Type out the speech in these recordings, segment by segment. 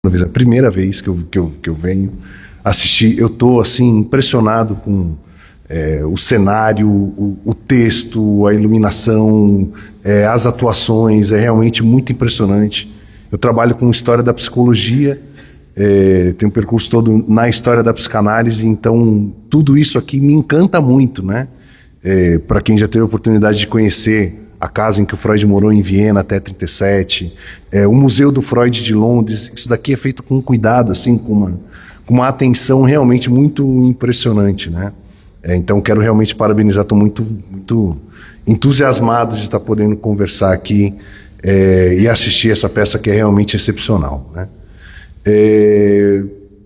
A primeira vez que eu venho assistir, eu estou assim, impressionado com o cenário, o texto, a iluminação, as atuações, é realmente muito impressionante. Eu trabalho com história da psicologia, tenho um percurso todo na história da psicanálise, então tudo isso aqui me encanta muito, né? Para quem já teve a oportunidade de conhecer a casa em que o Freud morou em Viena até 37, o Museu do Freud de Londres, isso daqui é feito com cuidado, assim, com uma atenção realmente muito impressionante, né? Então quero realmente parabenizar, estou muito entusiasmado de estar podendo conversar aqui e assistir essa peça que é realmente excepcional, né?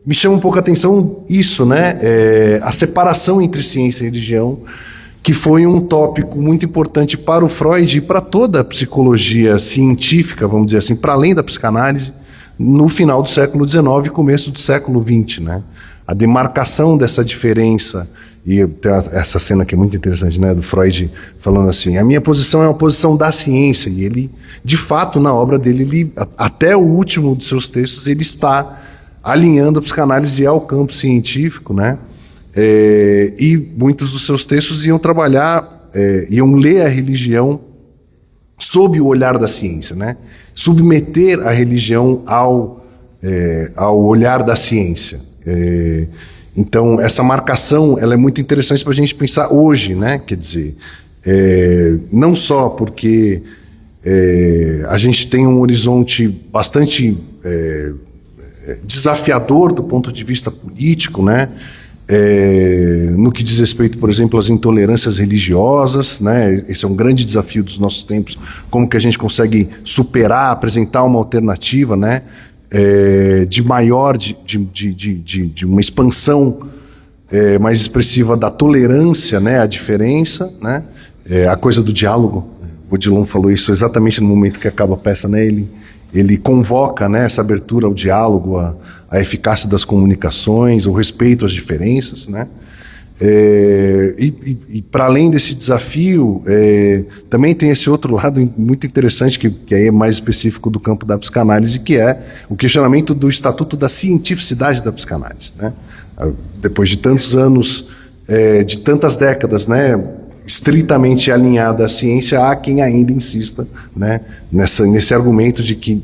Me chama um pouco a atenção isso, né? A separação entre ciência e religião, que foi um tópico muito importante para o Freud e para toda a psicologia científica, vamos dizer assim, para além da psicanálise, no final do século XIX e começo do século XX, né? A demarcação dessa diferença, e tem essa cena que é muito interessante, né, do Freud falando assim, a minha posição é uma posição da ciência, e ele, de fato, na obra dele, até o último de seus textos, ele está alinhando a psicanálise ao campo científico, né? E muitos dos seus textos iam trabalhar, iam ler a religião sob o olhar da ciência, né? Submeter a religião ao olhar da ciência. Então, essa marcação ela é muito interessante para a gente pensar hoje, né? Quer dizer, não só porque a gente tem um horizonte bastante desafiador do ponto de vista político, né? No que diz respeito, por exemplo, às intolerâncias religiosas, né? Esse é um grande desafio dos nossos tempos, como que a gente consegue superar, apresentar uma alternativa, né? De uma expansão mais expressiva da tolerância, né? A diferença, né? A coisa do diálogo, o Odilon falou isso exatamente no momento que acaba a peça, né? Ele convoca, né, essa abertura ao diálogo, a eficácia das comunicações, o respeito às diferenças, né? E para além desse desafio, também tem esse outro lado muito interessante, que aí é mais específico do campo da psicanálise, que é o questionamento do estatuto da cientificidade da psicanálise, né? Depois de tantos anos, de tantas décadas, né, estritamente alinhada à ciência, há quem ainda insista, né, nesse argumento de que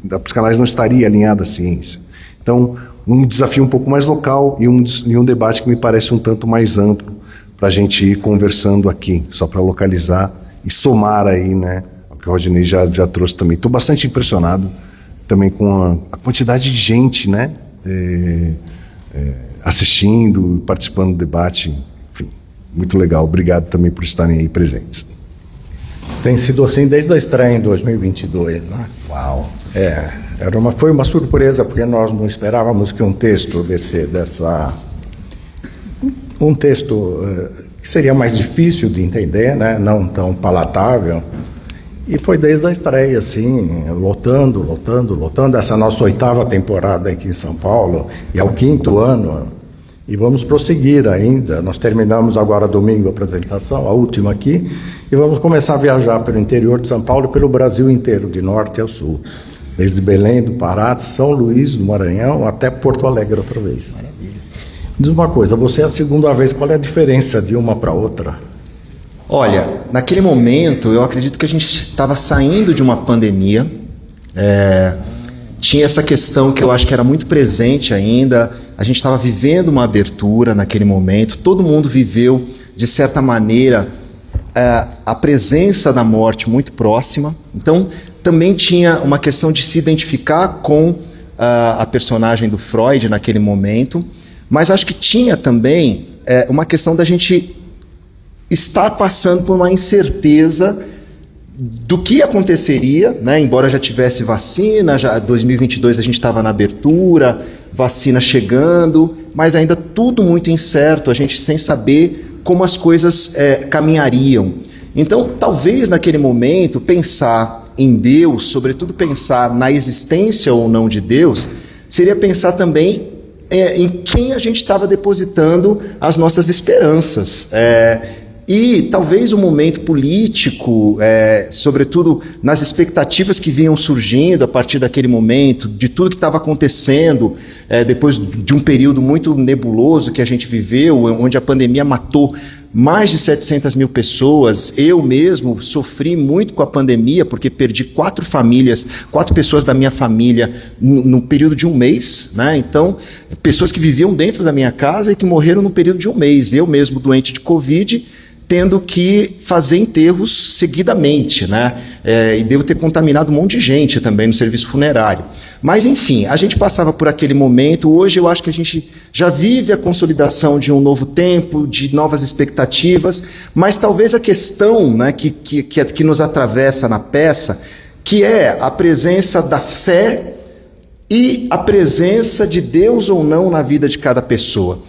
a psicanálise não estaria alinhada à ciência. Então, um desafio um pouco mais local e um debate que me parece um tanto mais amplo para a gente ir conversando aqui, só para localizar e somar aí, né, o que o Rodinei já trouxe também. Estou bastante impressionado também com a quantidade de gente, né, assistindo, participando do debate. Muito legal, obrigado também por estarem aí presentes. Tem sido assim desde a estreia em 2022, né? Uau! Foi uma surpresa, porque nós não esperávamos que um texto um texto que seria mais difícil de entender, né? Não tão palatável, e foi desde a estreia, assim, lotando, essa nossa 8ª temporada aqui em São Paulo, e é o 5º ano. E vamos prosseguir ainda. Nós terminamos agora domingo a apresentação, a última aqui, e vamos começar a viajar pelo interior de São Paulo e pelo Brasil inteiro, de norte ao sul. Desde Belém do Pará, São Luís do Maranhão, até Porto Alegre outra vez. Maravilha. Diz uma coisa, você é a segunda vez, qual é a diferença de uma para outra? Olha, naquele momento, eu acredito que a gente estava saindo de uma pandemia, tinha essa questão que eu acho que era muito presente ainda. A gente estava vivendo uma abertura naquele momento, todo mundo viveu, de certa maneira, a presença da morte muito próxima. Então, também tinha uma questão de se identificar com a personagem do Freud naquele momento, mas acho que tinha também uma questão da gente estar passando por uma incerteza do que aconteceria, né? Embora já tivesse vacina, já 2022 a gente estava na abertura, vacina chegando, mas ainda tudo muito incerto, a gente sem saber como as coisas caminhariam. Então, talvez naquele momento, pensar em Deus, sobretudo pensar na existência ou não de Deus, seria pensar também em quem a gente estava depositando as nossas esperanças. E talvez o momento político, sobretudo nas expectativas que vinham surgindo a partir daquele momento, de tudo que estava acontecendo, depois de um período muito nebuloso que a gente viveu, onde a pandemia matou mais de 700 mil pessoas. Eu mesmo sofri muito com a pandemia, porque perdi 4 pessoas da minha família no período de um mês, né? Então, pessoas que viviam dentro da minha casa e que morreram no período de um mês. Eu mesmo doente de Covid, tendo que fazer enterros seguidamente, né? E devo ter contaminado um monte de gente também no serviço funerário. Mas, enfim, a gente passava por aquele momento. Hoje eu acho que a gente já vive a consolidação de um novo tempo, de novas expectativas, mas talvez a questão, né, que nos atravessa na peça, que é a presença da fé e a presença de Deus ou não na vida de cada pessoa.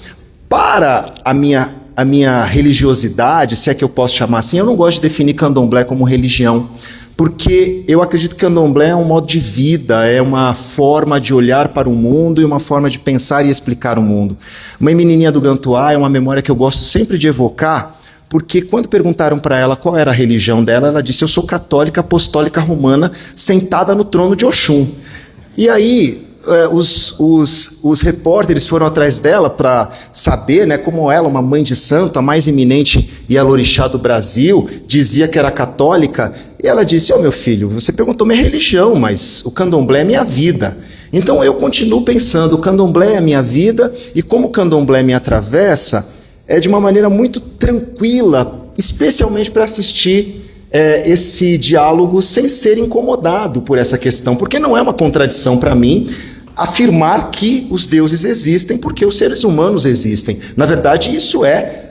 Para a minha religiosidade, se é que eu posso chamar assim, eu não gosto de definir candomblé como religião, porque eu acredito que candomblé é um modo de vida, é uma forma de olhar para o mundo e uma forma de pensar e explicar o mundo. Mãe Menininha do Gantuá é uma memória que eu gosto sempre de evocar, porque quando perguntaram para ela qual era a religião dela, ela disse: eu sou católica apostólica romana sentada no trono de Oxum. E aí os repórteres foram atrás dela para saber, né, como ela, uma mãe de santo, a mais eminente Ialorixá do Brasil, dizia que era católica. E ela disse: meu filho, você perguntou minha religião, mas o candomblé é minha vida. Então eu continuo pensando, o candomblé é minha vida, e como o candomblé me atravessa, é de uma maneira muito tranquila, especialmente para assistir esse diálogo sem ser incomodado por essa questão, porque não é uma contradição para mim afirmar que os deuses existem, porque os seres humanos existem. Na verdade, isso é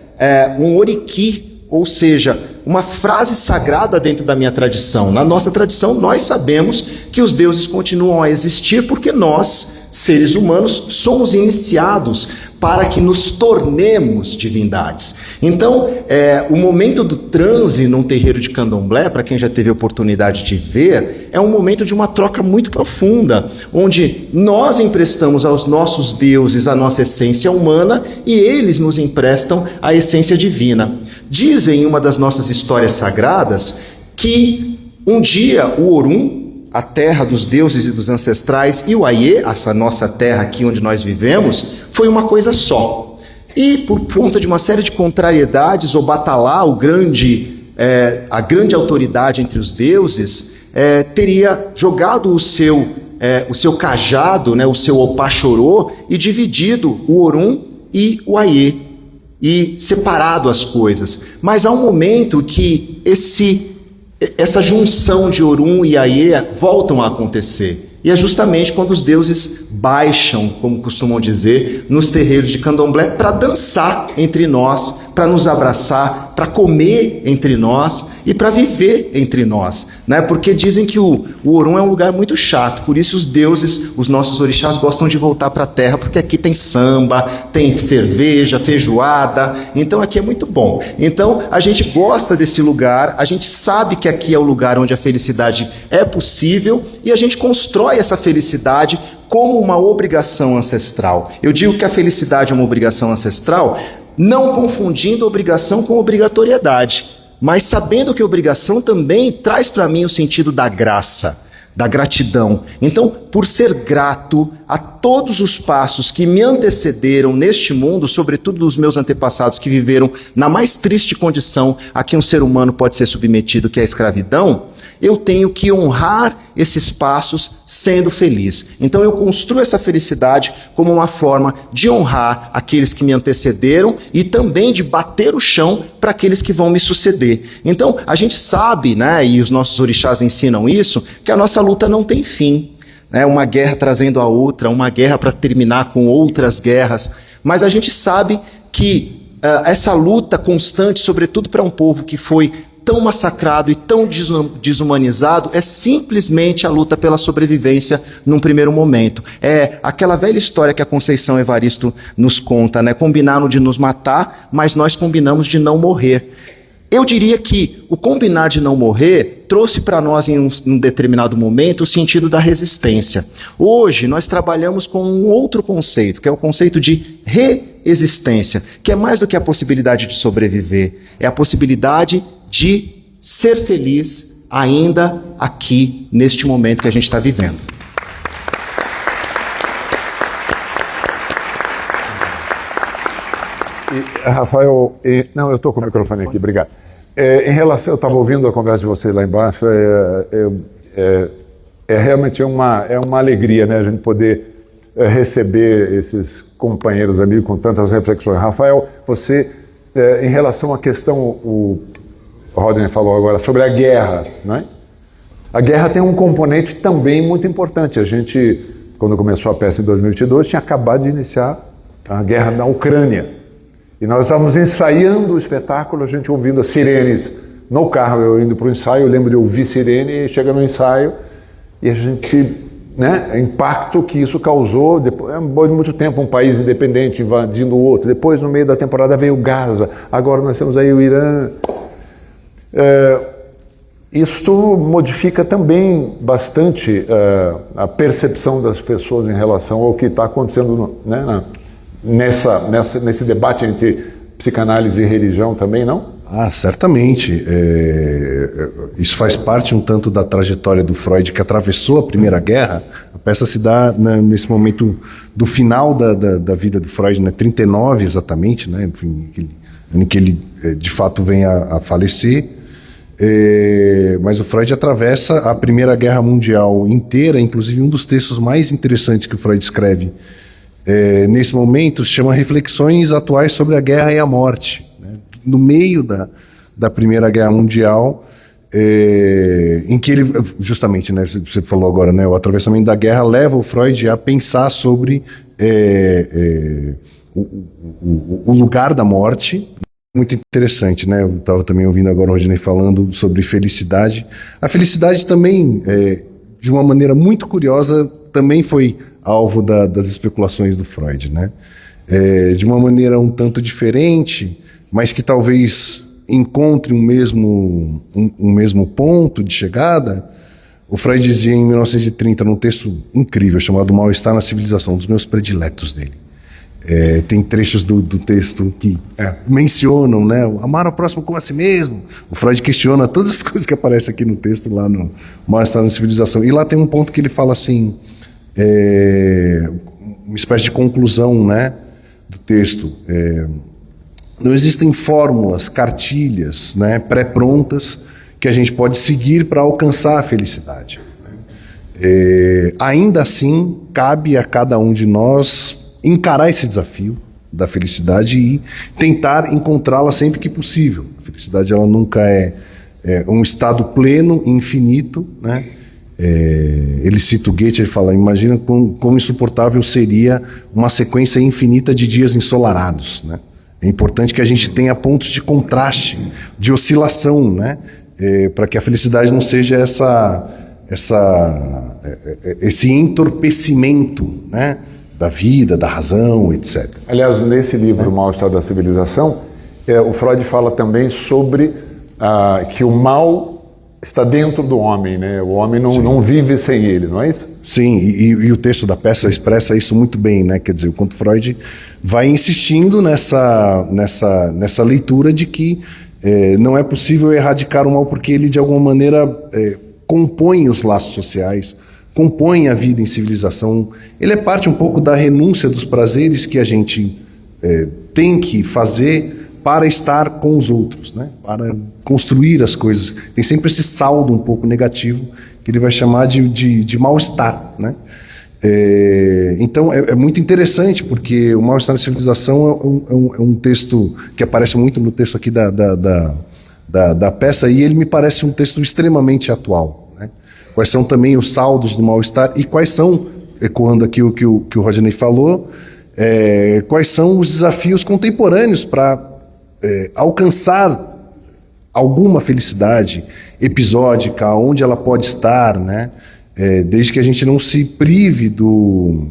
um oriki, ou seja, uma frase sagrada dentro da minha tradição. Na nossa tradição, nós sabemos que os deuses continuam a existir porque nós, seres humanos, somos iniciados para que nos tornemos divindades. Então, o momento do transe num terreiro de candomblé, para quem já teve a oportunidade de ver, é um momento de uma troca muito profunda, onde nós emprestamos aos nossos deuses a nossa essência humana e eles nos emprestam a essência divina. Dizem em uma das nossas histórias sagradas que um dia o Orum, a terra dos deuses e dos ancestrais, e o Aie, essa nossa terra aqui onde nós vivemos, foi uma coisa só. E por conta de uma série de contrariedades, Obatalá, a grande autoridade entre os deuses, teria jogado o seu cajado, né, o seu opachorô, e dividido o Orum e o Aie, e separado as coisas. Mas há um momento que essa junção de Orum e Aie voltam a acontecer. E é justamente quando os deuses baixam, como costumam dizer, nos terreiros de candomblé para dançar entre nós, para nos abraçar, para comer entre nós e para viver entre nós, né? Porque dizem que o Orum é um lugar muito chato, por isso os deuses, os nossos orixás gostam de voltar para a terra, porque aqui tem samba, tem cerveja, feijoada, então aqui é muito bom. Então a gente gosta desse lugar, a gente sabe que aqui é o lugar onde a felicidade é possível e a gente constrói essa felicidade como uma obrigação ancestral. Eu digo que a felicidade é uma obrigação ancestral, não confundindo obrigação com obrigatoriedade, mas sabendo que obrigação também traz para mim o sentido da graça, da gratidão. Então, por ser grato a todos os passos que me antecederam neste mundo, sobretudo dos meus antepassados que viveram na mais triste condição a que um ser humano pode ser submetido, que é a escravidão, eu tenho que honrar esses passos sendo feliz. Então eu construo essa felicidade como uma forma de honrar aqueles que me antecederam e também de bater o chão para aqueles que vão me suceder. Então a gente sabe, né, e os nossos orixás ensinam isso, que a nossa luta não tem fim. Uma guerra trazendo a outra, uma guerra para terminar com outras guerras. Mas a gente sabe que essa luta constante, sobretudo para um povo que foi tão massacrado e tão desumanizado, é simplesmente a luta pela sobrevivência num primeiro momento. É aquela velha história que a Conceição Evaristo nos conta, né? Combinaram de nos matar, mas nós combinamos de não morrer. Eu diria que o combinar de não morrer trouxe para nós em um determinado momento o sentido da resistência. Hoje nós trabalhamos com um outro conceito, que é o conceito de existência, que é mais do que a possibilidade de sobreviver, é a possibilidade de ser feliz ainda aqui, neste momento que a gente está vivendo. Rafael, não, eu estou com o microfone aqui, obrigado. Em relação, eu estava ouvindo a conversa de vocês lá embaixo, realmente uma alegria, né, a gente poder receber esses companheiros amigos com tantas reflexões. Rafael, você, em relação à questão, o Rodney falou agora sobre a guerra, não é? A guerra tem um componente também muito importante. A gente, quando começou a peça em 2022, tinha acabado de iniciar a guerra na Ucrânia. E nós estávamos ensaiando o espetáculo, a gente ouvindo as sirenes no carro, eu indo para o ensaio, eu lembro de ouvir sirene, e chega no ensaio, e a gente, né, o impacto que isso causou, depois de muito tempo, um país independente invadindo o outro, depois no meio da temporada veio Gaza, agora nós temos aí o Irã. Isso modifica também bastante a percepção das pessoas em relação ao que está acontecendo, né, nesse debate entre psicanálise e religião também, não? Certamente. Isso faz parte um tanto da trajetória do Freud, que atravessou a Primeira Guerra. A peça se dá nesse momento do final da vida do Freud, né, 39 exatamente, né, enfim, em que ele de fato vem a falecer. Mas o Freud atravessa a Primeira Guerra Mundial inteira, inclusive um dos textos mais interessantes que o Freud escreve nesse momento se chama Reflexões Atuais sobre a Guerra e a Morte, né? No meio da Primeira Guerra Mundial, em que ele, justamente, né, você falou agora, né, o atravessamento da guerra leva o Freud a pensar sobre o lugar da morte. Muito interessante, né? Eu estava também ouvindo agora o Rodney falando sobre felicidade. A felicidade também, de uma maneira muito curiosa, também foi alvo das especulações do Freud, né? De uma maneira um tanto diferente, mas que talvez encontre um mesmo ponto de chegada. O Freud dizia em 1930, num texto incrível chamado Mal-Estar na Civilização, um dos meus prediletos dele. Tem trechos do texto que mencionam, né, amar o próximo como a si mesmo. O Freud questiona todas as coisas que aparecem aqui no texto, lá no Mal-Estar na Civilização. E lá tem um ponto que ele fala assim, uma espécie de conclusão, né, do texto. Não existem fórmulas, cartilhas, né, pré-prontas que a gente pode seguir para alcançar a felicidade. Ainda assim, cabe a cada um de nós encarar esse desafio da felicidade e tentar encontrá-la sempre que possível. A felicidade, ela nunca é um estado pleno, infinito, né? Ele cita o Goethe, ele fala, imagina como insuportável seria uma sequência infinita de dias ensolarados, né? É importante que a gente tenha pontos de contraste, de oscilação, né? Para que a felicidade não seja esse entorpecimento, né, da vida, da razão, etc. Aliás, nesse livro, O Mal-Estar da Civilização, o Freud fala também sobre que o mal está dentro do homem, né? O homem não vive sem ele, não é isso? Sim, e o texto da peça expressa isso muito bem, né? Quer dizer, o quanto Freud vai insistindo nessa leitura de que não é possível erradicar o mal porque ele, de alguma maneira, compõe os laços sociais, compõe a vida em civilização. Ele é parte um pouco da renúncia dos prazeres que a gente tem que fazer para estar com os outros, né? Para construir as coisas. Tem sempre esse saldo um pouco negativo que ele vai chamar de mal-estar, né? Então é muito interessante porque o Mal-Estar na Civilização é um texto que aparece muito no texto aqui da peça, e ele me parece um texto extremamente atual, né? Quais são também os saldos do mal-estar e quais são, ecoando aqui o que o Rodney falou, quais são os desafios contemporâneos para alcançar alguma felicidade episódica, onde ela pode estar, né? Desde que a gente não se prive do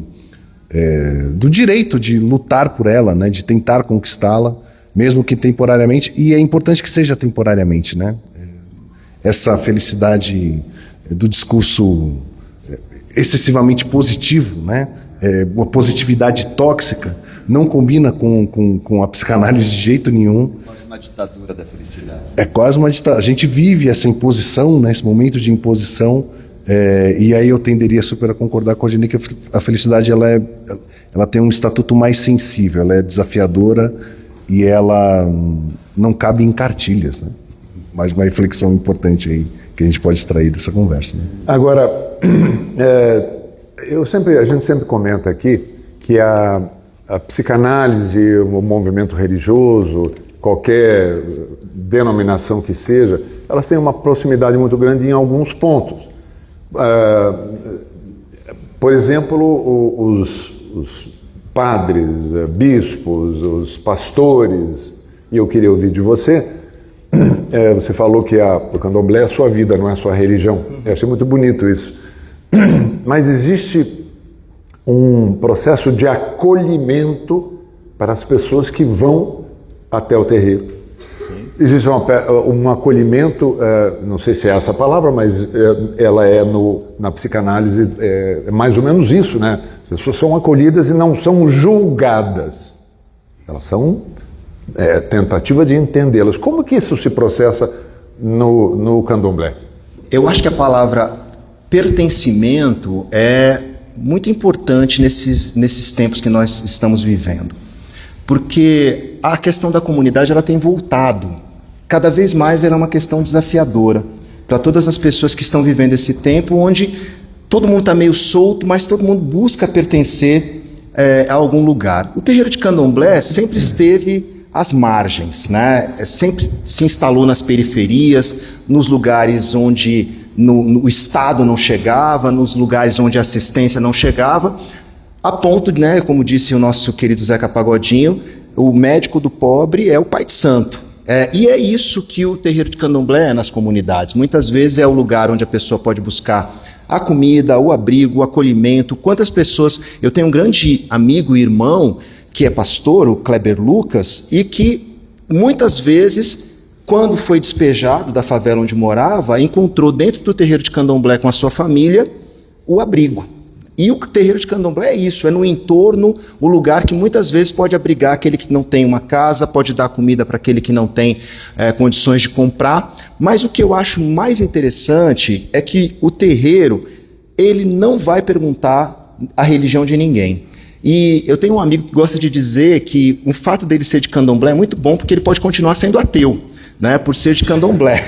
direito de lutar por ela, né? De tentar conquistá-la, mesmo que temporariamente, e é importante que seja temporariamente, né? Essa felicidade do discurso excessivamente positivo, né? Uma positividade tóxica, não combina com a psicanálise de jeito nenhum. Quase uma ditadura da felicidade. É quase uma ditadura. A gente vive essa imposição, né, esse momento de imposição, e aí eu tenderia super a concordar com a Geni que a felicidade ela tem um estatuto mais sensível, ela é desafiadora e ela não cabe em cartilhas, né? Mais uma reflexão importante aí que a gente pode extrair dessa conversa, né? Agora, a gente sempre comenta aqui que a psicanálise, o movimento religioso, qualquer denominação que seja, elas têm uma proximidade muito grande em alguns pontos. Por exemplo, os padres, bispos, os pastores, e eu queria ouvir de você. Você falou que o candomblé é a sua vida, não é a sua religião. Eu achei muito bonito isso. Mas existe um processo de acolhimento para as pessoas que vão até o terreiro. Sim. Existe um acolhimento, não sei se é essa a palavra, mas ela na psicanálise é mais ou menos isso, né? As pessoas são acolhidas e não são julgadas. Elas são tentativa de entendê-las. Como que isso se processa no candomblé? Eu acho que a palavra pertencimento é muito importante nesses tempos que nós estamos vivendo. Porque a questão da comunidade ela tem voltado. Cada vez mais ela é uma questão desafiadora para todas as pessoas que estão vivendo esse tempo onde todo mundo está meio solto, mas todo mundo busca pertencer a algum lugar. O terreiro de candomblé sempre esteve às margens, né? Sempre se instalou nas periferias, nos lugares onde o Estado não chegava, nos lugares onde a assistência não chegava, a ponto, né, como disse o nosso querido Zeca Pagodinho, o médico do pobre é o pai de santo. E é isso que o terreiro de candomblé é nas comunidades. Muitas vezes é o lugar onde a pessoa pode buscar a comida, o abrigo, o acolhimento. Quantas pessoas... Eu tenho um grande amigo e irmão que é pastor, o Kleber Lucas, e que muitas vezes, quando foi despejado da favela onde morava, encontrou dentro do terreiro de candomblé com a sua família o abrigo. E o terreiro de candomblé é isso, é no entorno, o lugar que muitas vezes pode abrigar aquele que não tem uma casa, pode dar comida para aquele que não tem condições de comprar. Mas o que eu acho mais interessante é que o terreiro, ele não vai perguntar a religião de ninguém. E eu tenho um amigo que gosta de dizer que o fato dele ser de candomblé é muito bom porque ele pode continuar sendo ateu, né, por ser de candomblé.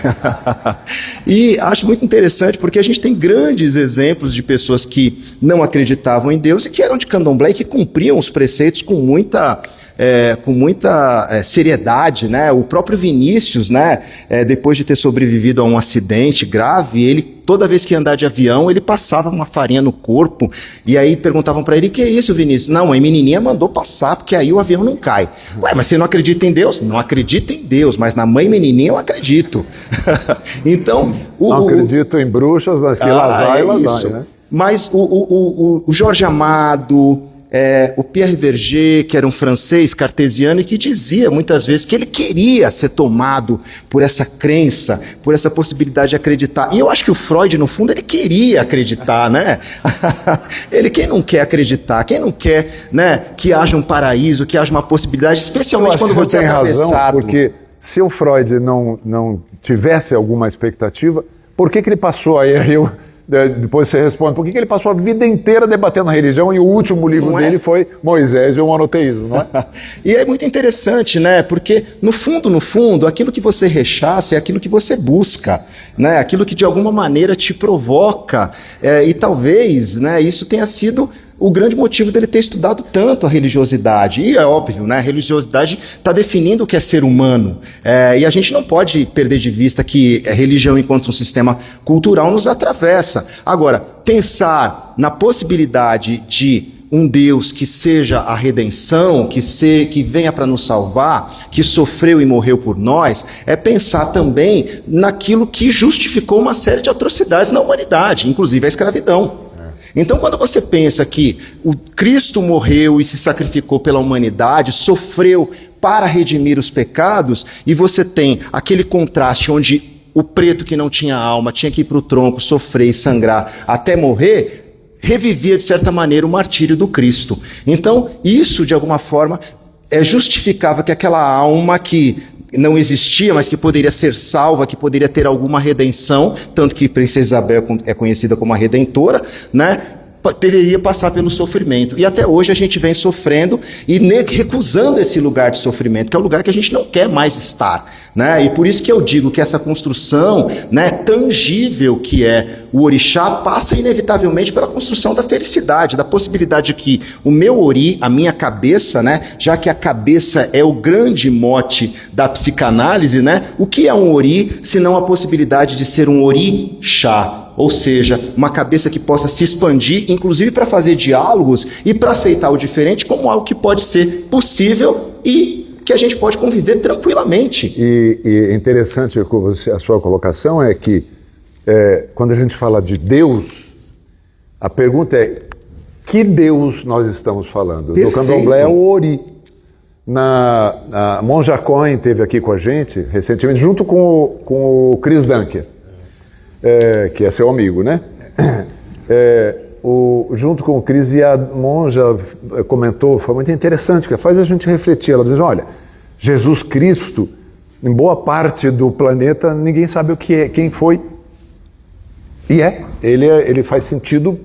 E acho muito interessante porque a gente tem grandes exemplos de pessoas que não acreditavam em Deus e que eram de candomblé e que cumpriam os preceitos com muita seriedade, né? O próprio Vinícius, né, depois de ter sobrevivido a um acidente grave, ele toda vez que ia andar de avião, ele passava uma farinha no corpo, e aí perguntavam para ele, que é isso, Vinícius? Não, a menininha mandou passar, porque aí o avião não cai. Ué, mas você não acredita em Deus? Não acredito em Deus, mas na mãe menininha eu acredito. Então... Não acredito em bruxas, mas que lazai, né? Mas o Jorge Amado... o Pierre Verger, que era um francês cartesiano e que dizia muitas vezes que ele queria ser tomado por essa crença, por essa possibilidade de acreditar. E eu acho que o Freud, no fundo, ele queria acreditar, né? Quem não quer acreditar? Quem não quer, né, que haja um paraíso, que haja uma possibilidade, especialmente quando você é atravessado? Razão, porque se o Freud não tivesse alguma expectativa, por que ele passou aí? Depois você responde, por que ele passou a vida inteira debatendo a religião e o último livro dele foi Moisés e o monoteísmo, não é? E é muito interessante, né? Porque, no fundo, aquilo que você rechaça é aquilo que você busca, né? Aquilo que de alguma maneira te provoca. E talvez, né, isso tenha sido o grande motivo dele ter estudado tanto a religiosidade. E é óbvio, né? A religiosidade está definindo o que é ser humano. E a gente não pode perder de vista que a religião, enquanto um sistema cultural, nos atravessa. Agora, pensar na possibilidade de um Deus que seja a redenção, que venha para nos salvar, que sofreu e morreu por nós, é pensar também naquilo que justificou uma série de atrocidades na humanidade, inclusive a escravidão. Então, quando você pensa que o Cristo morreu e se sacrificou pela humanidade, sofreu para redimir os pecados, e você tem aquele contraste onde o preto que não tinha alma tinha que ir para o tronco, sofrer e sangrar até morrer, revivia, de certa maneira, o martírio do Cristo. Então, isso, de alguma forma, justificava que aquela alma que não existia, mas que poderia ser salva, que poderia ter alguma redenção, tanto que Princesa Isabel é conhecida como a Redentora, né? Deveria passar pelo sofrimento. E até hoje a gente vem sofrendo e recusando esse lugar de sofrimento, que é o lugar que a gente não quer mais estar, né? E por isso que eu digo que essa construção, né, tangível que é o orixá, passa inevitavelmente pela construção da felicidade, da possibilidade de que o meu ori, a minha cabeça, né, já que a cabeça é o grande mote da psicanálise, né, o que é um ori, senão a possibilidade de ser um orixá? Ou seja, uma cabeça que possa se expandir, inclusive para fazer diálogos e para aceitar o diferente como algo que pode ser possível e que a gente pode conviver tranquilamente. E interessante a sua colocação é que quando a gente fala de Deus, a pergunta é: que Deus nós estamos falando? Perfeito. No candomblé é o Ori. A Monja Cohen esteve aqui com a gente recentemente, junto com o Chris Dunker. Que é seu amigo, né? Junto com o Cris, e a monja comentou, foi muito interessante, que faz a gente refletir. Ela diz: olha, Jesus Cristo, em boa parte do planeta, ninguém sabe o que é, quem foi. E ele faz sentido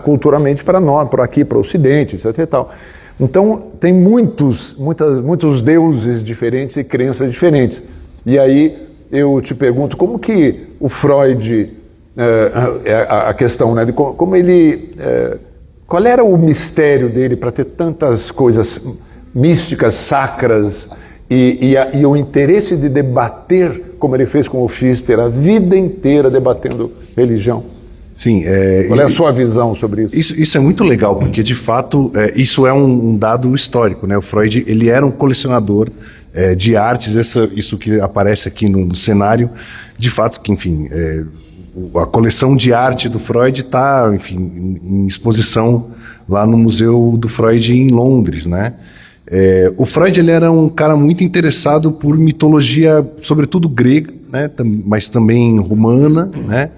culturalmente para nós, para aqui, para o Ocidente, etc. e tal. Então, tem muitos deuses diferentes e crenças diferentes. E aí eu te pergunto, como que o Freud, a questão, né, de como ele, qual era o mistério dele para ter tantas coisas místicas, sacras, e o interesse de debater, como ele fez com o Pfister, a vida inteira debatendo religião? Sim, qual é a sua visão sobre isso? Isso é muito legal, porque de fato isso é um dado histórico, né? O Freud, ele era um colecionador de artes, isso que aparece aqui no cenário, de fato que, enfim, a coleção de arte do Freud está, enfim, em exposição lá no Museu do Freud em Londres, né? O Freud, ele era um cara muito interessado por mitologia, sobretudo grega, né? Mas também romana, né?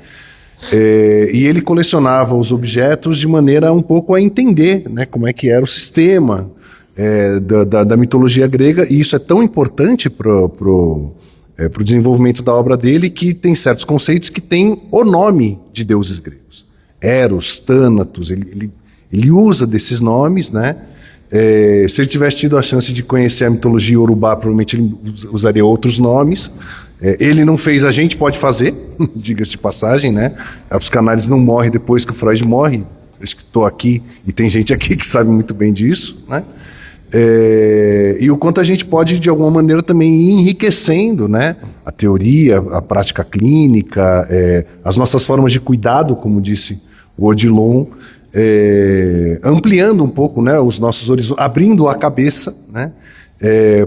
E ele colecionava os objetos de maneira um pouco a entender, né, como é que era o sistema da mitologia grega, e isso é tão importante pro desenvolvimento da obra dele, que tem certos conceitos que têm o nome de deuses gregos. Eros, Thanatos, ele usa desses nomes, né? Se ele tivesse tido a chance de conhecer a mitologia Yorubá, provavelmente ele usaria outros nomes. Ele não fez, a gente pode fazer, diga-se de passagem, né? A psicanálise não morre depois que o Freud morre. Acho que estou aqui e tem gente aqui que sabe muito bem disso, né? E o quanto a gente pode, de alguma maneira, também ir enriquecendo, né, a teoria, a prática clínica, as nossas formas de cuidado, como disse o Odilon, ampliando um pouco, né, os nossos horizontes, abrindo a cabeça, né,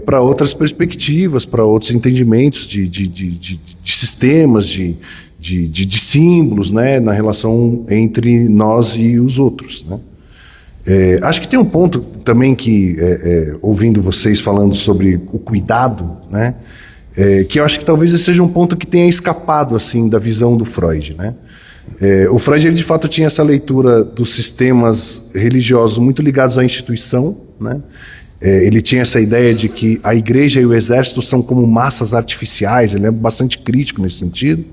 para outras perspectivas, para outros entendimentos de sistemas, de símbolos, né, na relação entre nós e os outros, né. Acho que tem um ponto também que, ouvindo vocês falando sobre o cuidado, né, que eu acho que talvez esse seja um ponto que tenha escapado assim da visão do Freud, né. O Freud, ele de fato tinha essa leitura dos sistemas religiosos muito ligados à instituição, né. Ele tinha essa ideia de que a igreja e o exército são como massas artificiais. Ele é bastante crítico nesse sentido.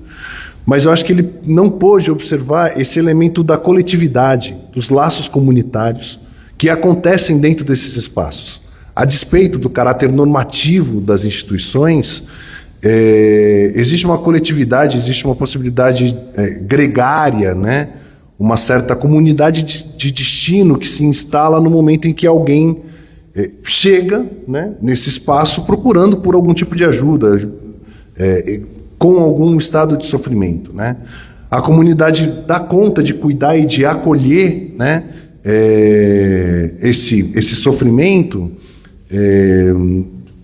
Mas eu acho que ele não pôde observar esse elemento da coletividade, dos laços comunitários que acontecem dentro desses espaços. A despeito do caráter normativo das instituições, existe uma coletividade, existe uma possibilidade gregária, né? Uma certa comunidade de destino que se instala no momento em que alguém chega, né, nesse espaço procurando por algum tipo de ajuda, com algum estado de sofrimento, né? A comunidade dá conta de cuidar e de acolher, né, esse sofrimento,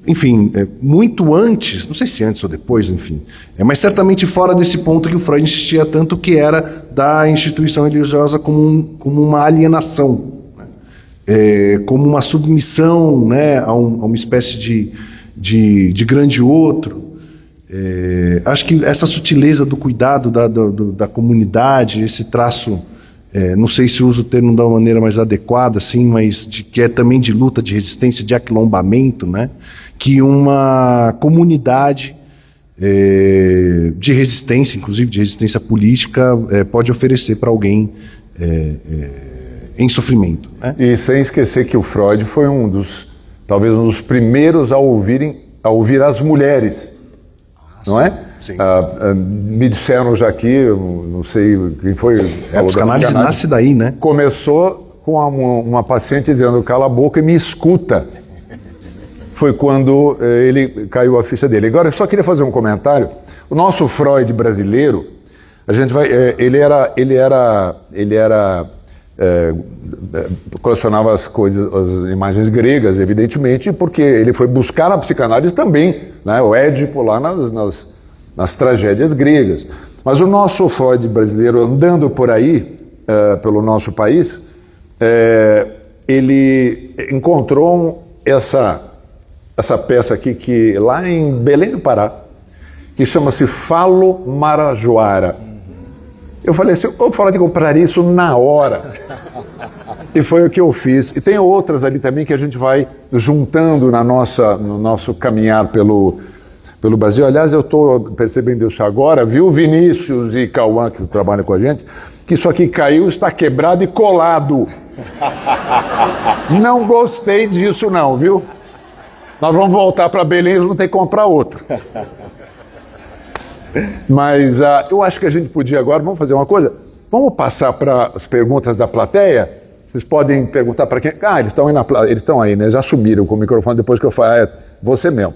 enfim, muito antes, não sei se antes ou depois, enfim, mas certamente fora desse ponto que o Freud insistia tanto, que era da instituição religiosa como uma alienação, como uma submissão, né, a uma espécie de grande outro. Acho que essa sutileza do cuidado da comunidade, esse traço não sei se uso o termo da maneira mais adequada, assim, mas que é também de luta, de resistência, de aquilombamento, né? Que uma comunidade de resistência, inclusive de resistência política, pode oferecer para alguém em sofrimento, né? E sem esquecer que o Freud foi talvez um dos primeiros a ouvir as mulheres, não é? Sim. Me disseram já aqui, não sei quem foi. A psicanálise nasce daí, né? Começou com uma paciente dizendo: cala a boca e me escuta. Foi quando ele caiu a ficha dele. Agora, eu só queria fazer um comentário. O nosso Freud brasileiro, a gente vai, ele colecionava as coisas, as imagens gregas, evidentemente, porque ele foi buscar na psicanálise também, né? O Édipo lá nas tragédias gregas. Mas o nosso Freud brasileiro, andando por aí, pelo nosso país, ele encontrou essa peça aqui, que lá em Belém do Pará, que chama-se Falo Marajoara. Eu falei assim, eu falar de comprar isso na hora. E foi o que eu fiz. E tem outras ali também que a gente vai juntando no nosso caminhar pelo Brasil. Aliás, eu estou percebendo isso agora, viu, Vinícius e Cauã, que trabalham com a gente, que isso aqui caiu, está quebrado e colado. Não gostei disso não, viu? Nós vamos voltar para Belém e vamos ter que comprar outro. Mas eu acho que a gente podia agora, vamos fazer uma coisa, vamos passar para as perguntas da plateia. Vocês podem perguntar para quem... eles estão aí, né? Já subiram com o microfone depois que eu falei, você mesmo.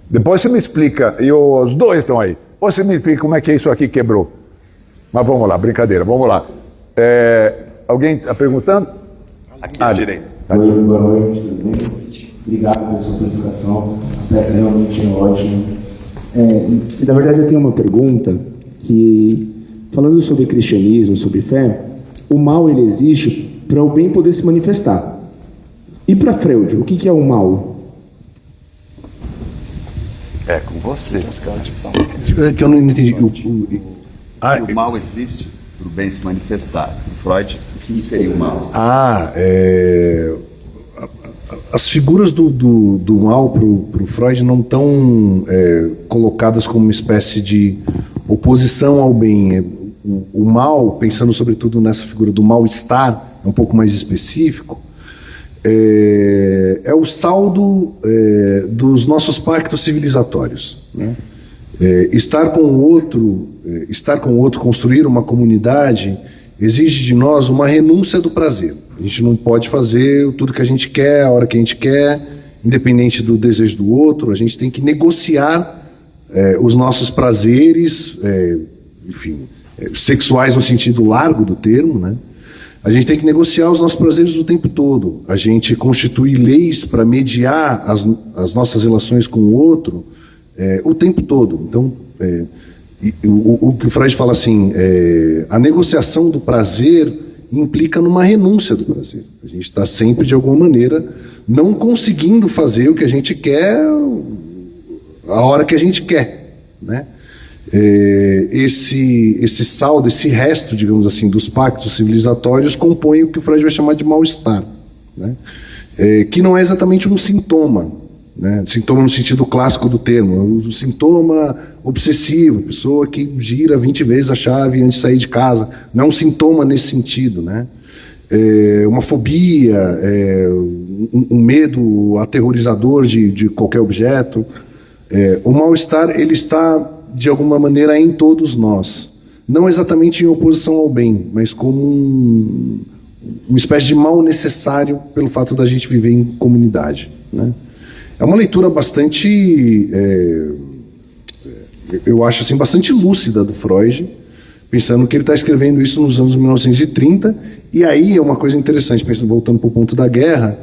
Depois você me explica, e os dois estão aí, depois você me explica como é que isso aqui quebrou. Mas vamos lá, brincadeira, vamos lá. Alguém está perguntando? Aqui à direita. Oi, boa noite, tudo bem? Obrigado pela sua apresentação, a peça realmente é ótima. Na verdade, eu tenho uma pergunta que, falando sobre cristianismo, sobre fé, o mal ele existe para o bem poder se manifestar. E para Freud, o que é o mal? Com você, psicanalista. É que eu não entendi. O mal existe para o bem se manifestar. O Freud, o que seria o mal? As figuras do mal para o Freud não estão colocadas como uma espécie de oposição ao bem. O mal, pensando sobretudo nessa figura do mal-estar, um pouco mais específico, é o saldo dos nossos pactos civilizatórios, né? Estar com o outro, construir uma comunidade, exige de nós uma renúncia do prazer. A gente não pode fazer tudo que a gente quer, a hora que a gente quer, independente do desejo do outro. A gente tem que negociar os nossos prazeres, sexuais no sentido largo do termo, né? A gente tem que negociar os nossos prazeres o tempo todo. A gente constitui leis para mediar as nossas relações com o outro o tempo todo. Então, o que o Freud fala assim, a negociação do prazer implica numa renúncia do prazer. A gente está sempre, de alguma maneira, não conseguindo fazer o que a gente quer a hora que a gente quer, né? Esse saldo, esse resto, digamos assim, dos pactos civilizatórios compõe o que o Freud vai chamar de mal-estar, né? Que não é exatamente um sintoma, né? Sintoma no sentido clássico do termo, o sintoma obsessivo, pessoa que gira 20 vezes a chave antes de sair de casa, não é um sintoma nesse sentido, né? Uma fobia, um medo aterrorizador de qualquer objeto. O mal-estar, ele está de alguma maneira em todos nós, não exatamente em oposição ao bem, mas como uma espécie de mal necessário pelo fato da gente viver em comunidade, né? É uma leitura bastante, eu acho assim, bastante lúcida do Freud, pensando que ele está escrevendo isso nos anos 1930, e aí é uma coisa interessante, voltando para o ponto da guerra,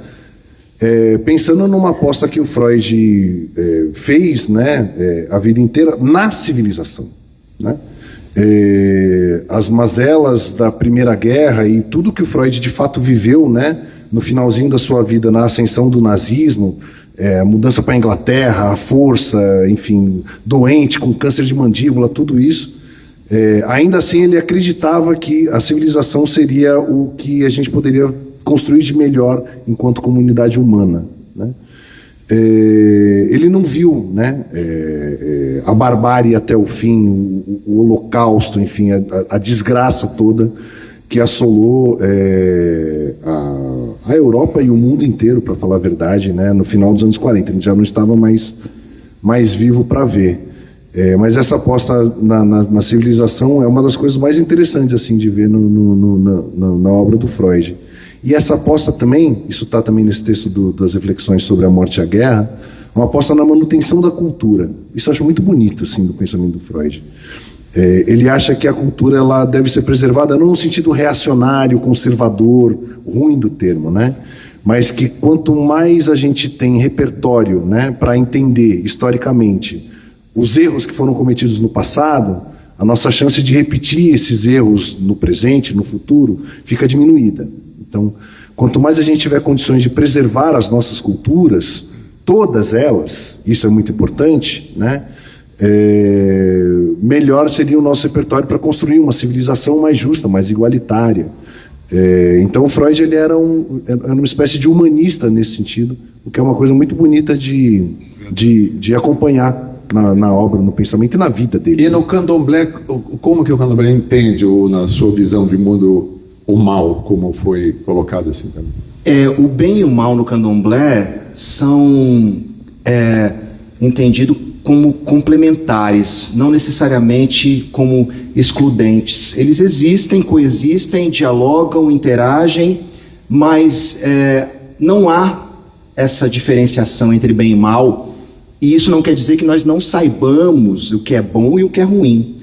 pensando numa aposta que o Freud fez, né, a vida inteira na civilização, né? As mazelas da Primeira Guerra e tudo que o Freud de fato viveu, né, no finalzinho da sua vida, na ascensão do nazismo, a mudança para a Inglaterra, a força, enfim, doente, com câncer de mandíbula, tudo isso, Ainda assim, ele acreditava que a civilização seria o que a gente poderia construir de melhor enquanto comunidade humana, né? Ele não viu, né, a barbárie até o fim, o holocausto, enfim, a desgraça toda que assolou a Europa e o mundo inteiro, para falar a verdade, né, no final dos anos 40. Ele já não estava mais vivo para ver. Mas essa aposta na civilização é uma das coisas mais interessantes assim, de ver na obra do Freud. E essa aposta também, isso está também nesse texto das reflexões sobre a morte e a guerra, uma aposta na manutenção da cultura. Isso eu acho muito bonito assim, do pensamento do Freud. Ele acha que a cultura ela deve ser preservada não no sentido reacionário, conservador, ruim do termo, né? Mas que quanto mais a gente tem repertório, né, para entender historicamente os erros que foram cometidos no passado, a nossa chance de repetir esses erros no presente, no futuro, fica diminuída. Então, quanto mais a gente tiver condições de preservar as nossas culturas, todas elas, isso é muito importante, né? Melhor seria o nosso repertório para construir uma civilização mais justa, mais igualitária. Então o Freud ele era uma espécie de humanista nesse sentido, o que é uma coisa muito bonita de acompanhar na obra, no pensamento e na vida dele. E no candomblé, como que o candomblé entende, ou na sua visão de mundo, o mal, como foi colocado assim também? O bem e o mal no candomblé são entendidos como complementares, não necessariamente como excludentes. Eles existem, coexistem, dialogam, interagem, mas não há essa diferenciação entre bem e mal, e isso não quer dizer que nós não saibamos o que é bom e o que é ruim.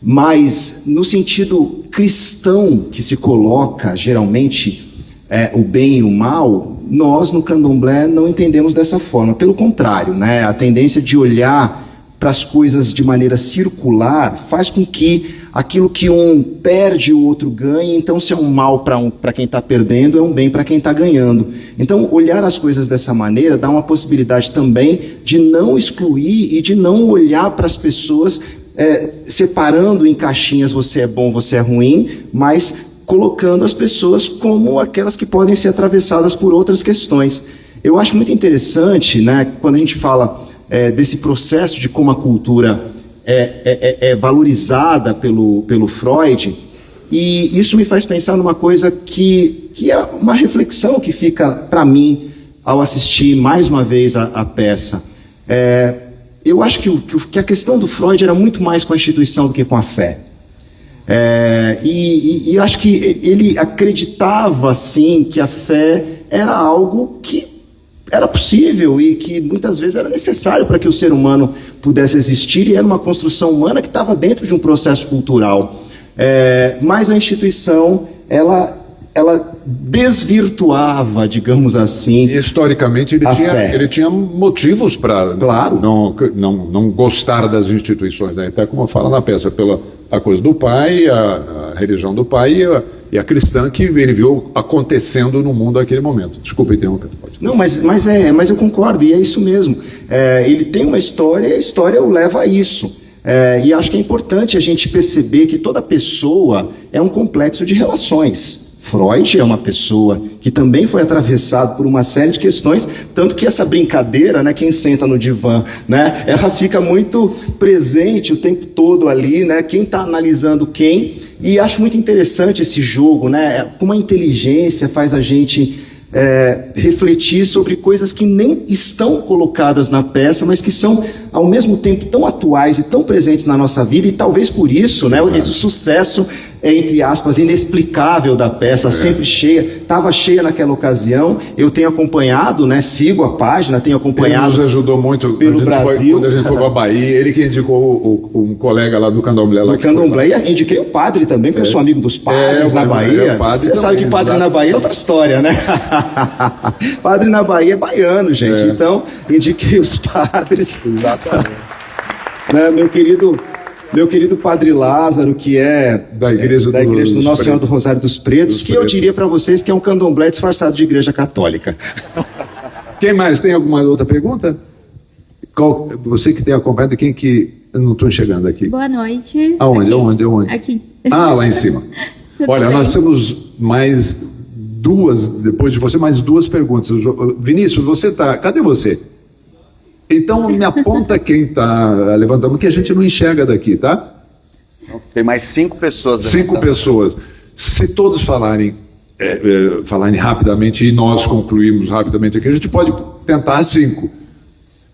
Mas no sentido cristão que se coloca geralmente o bem e o mal, nós no candomblé não entendemos dessa forma. Pelo contrário, né? A tendência de olhar para as coisas de maneira circular faz com que aquilo que um perde, o outro ganha. Então, se é um mal para quem está perdendo, é um bem para quem está ganhando. Então, olhar as coisas dessa maneira dá uma possibilidade também de não excluir e de não olhar para as pessoas separando em caixinhas, você é bom, você é ruim, mas colocando as pessoas como aquelas que podem ser atravessadas por outras questões. Eu acho muito interessante, né, quando a gente fala desse processo de como a cultura é valorizada pelo Freud, e isso me faz pensar numa coisa que é uma reflexão que fica para mim ao assistir mais uma vez a peça. Eu acho que a questão do Freud era muito mais com a instituição do que com a fé. E acho que ele acreditava, sim, que a fé era algo que era possível e que muitas vezes era necessário para que o ser humano pudesse existir, e era uma construção humana que estava dentro de um processo cultural. Mas a instituição, ela desvirtuava, digamos assim, e historicamente ele tinha motivos para não gostar das instituições, né? Até como fala na peça, pela a coisa do pai, a religião do pai e a cristã que ele viu acontecendo no mundo naquele momento. Desculpa interromper. Não, mas eu concordo, e é isso mesmo. Ele tem uma história e a história o leva a isso. E acho que é importante a gente perceber que toda pessoa é um complexo de relações. Freud é uma pessoa que também foi atravessado por uma série de questões, tanto que essa brincadeira, né, quem senta no divã, né, ela fica muito presente o tempo todo ali, né, quem está analisando quem, e acho muito interessante esse jogo, né, como a inteligência faz a gente refletir sobre coisas que nem estão colocadas na peça, mas que são ao mesmo tempo tão atuais e tão presentes na nossa vida, e talvez por isso, né, esse sucesso, entre aspas, inexplicável da peça, sempre cheia, estava cheia naquela ocasião. Eu tenho acompanhado, né, sigo a página, tenho acompanhado. Ele nos ajudou muito pelo Brasil. Quando a gente foi para a Bahia, ele que indicou um colega lá do Candomblé. Do Candomblé, e indiquei o padre também, porque eu sou amigo dos padres na Bahia. Você sabe que padre na Bahia é outra história, né? Padre na Bahia é baiano, gente. Então, indiquei os padres. Exatamente. Né, meu querido Padre Lázaro, que é da igreja do Nosso Senhor do Rosário dos Pretos, eu diria para vocês que é um candomblé disfarçado de igreja católica. Quem mais? Tem alguma outra pergunta? Você que tem acompanhado, quem que Eu não estou enxergando aqui. Boa noite. Aonde? Aqui. Ah, lá em cima. Olha, bem? nós temos mais duas, depois de você, mais duas perguntas. Vinícius, você está... Cadê você? Então, me aponta quem está levantando, que a gente não enxerga daqui, tá? Então, tem mais 5 pessoas. 5 pessoas. Se todos falarem rapidamente e nós concluirmos rapidamente aqui, a gente pode tentar 5.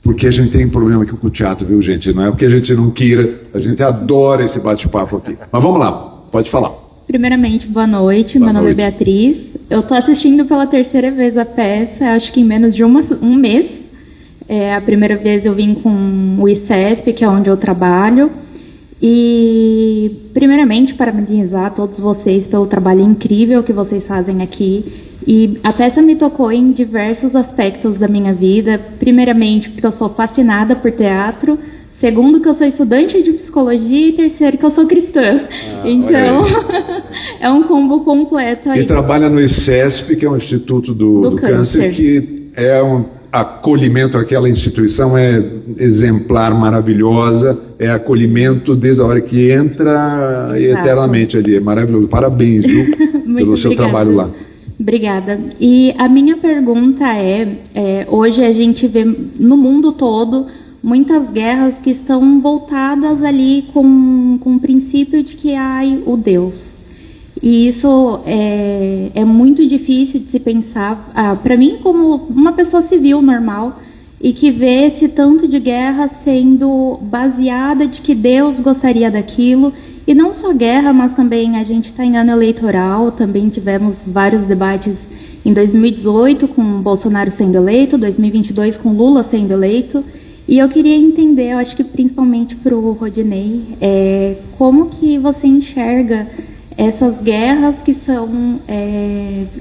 Porque a gente tem problema aqui com o teatro, viu, gente? Não é porque a gente não queira, a gente adora esse bate-papo aqui. Mas vamos lá, pode falar. Primeiramente, boa noite. Meu nome é Beatriz. Eu estou assistindo pela 3ª vez a peça, acho que em menos de um mês. A primeira vez eu vim com o ICESP, que é onde eu trabalho. E, primeiramente, parabenizar todos vocês pelo trabalho incrível que vocês fazem aqui. E a peça me tocou em diversos aspectos da minha vida. Primeiramente, porque eu sou fascinada por teatro. Segundo, que eu sou estudante de psicologia. E terceiro, que eu sou cristã. Então, é um combo completo aí. E trabalha no ICESP, que é um Instituto do Câncer, que é um acolhimento. Aquela instituição é exemplar, maravilhosa. É acolhimento desde a hora que entra e eternamente ali. É maravilhoso. Parabéns, viu, pelo seu trabalho lá. Obrigada. E a minha pergunta hoje a gente vê no mundo todo muitas guerras que estão voltadas ali com o princípio de que há o Deus. E isso é muito difícil de se pensar, para mim, como uma pessoa civil normal, e que vê esse tanto de guerra sendo baseada de que Deus gostaria daquilo. E não só guerra, mas também a gente está em ano eleitoral, também tivemos vários debates em 2018 com Bolsonaro sendo eleito, 2022 com Lula sendo eleito. E eu queria entender, eu acho que principalmente para o Rodinei, como que você enxerga essas guerras que são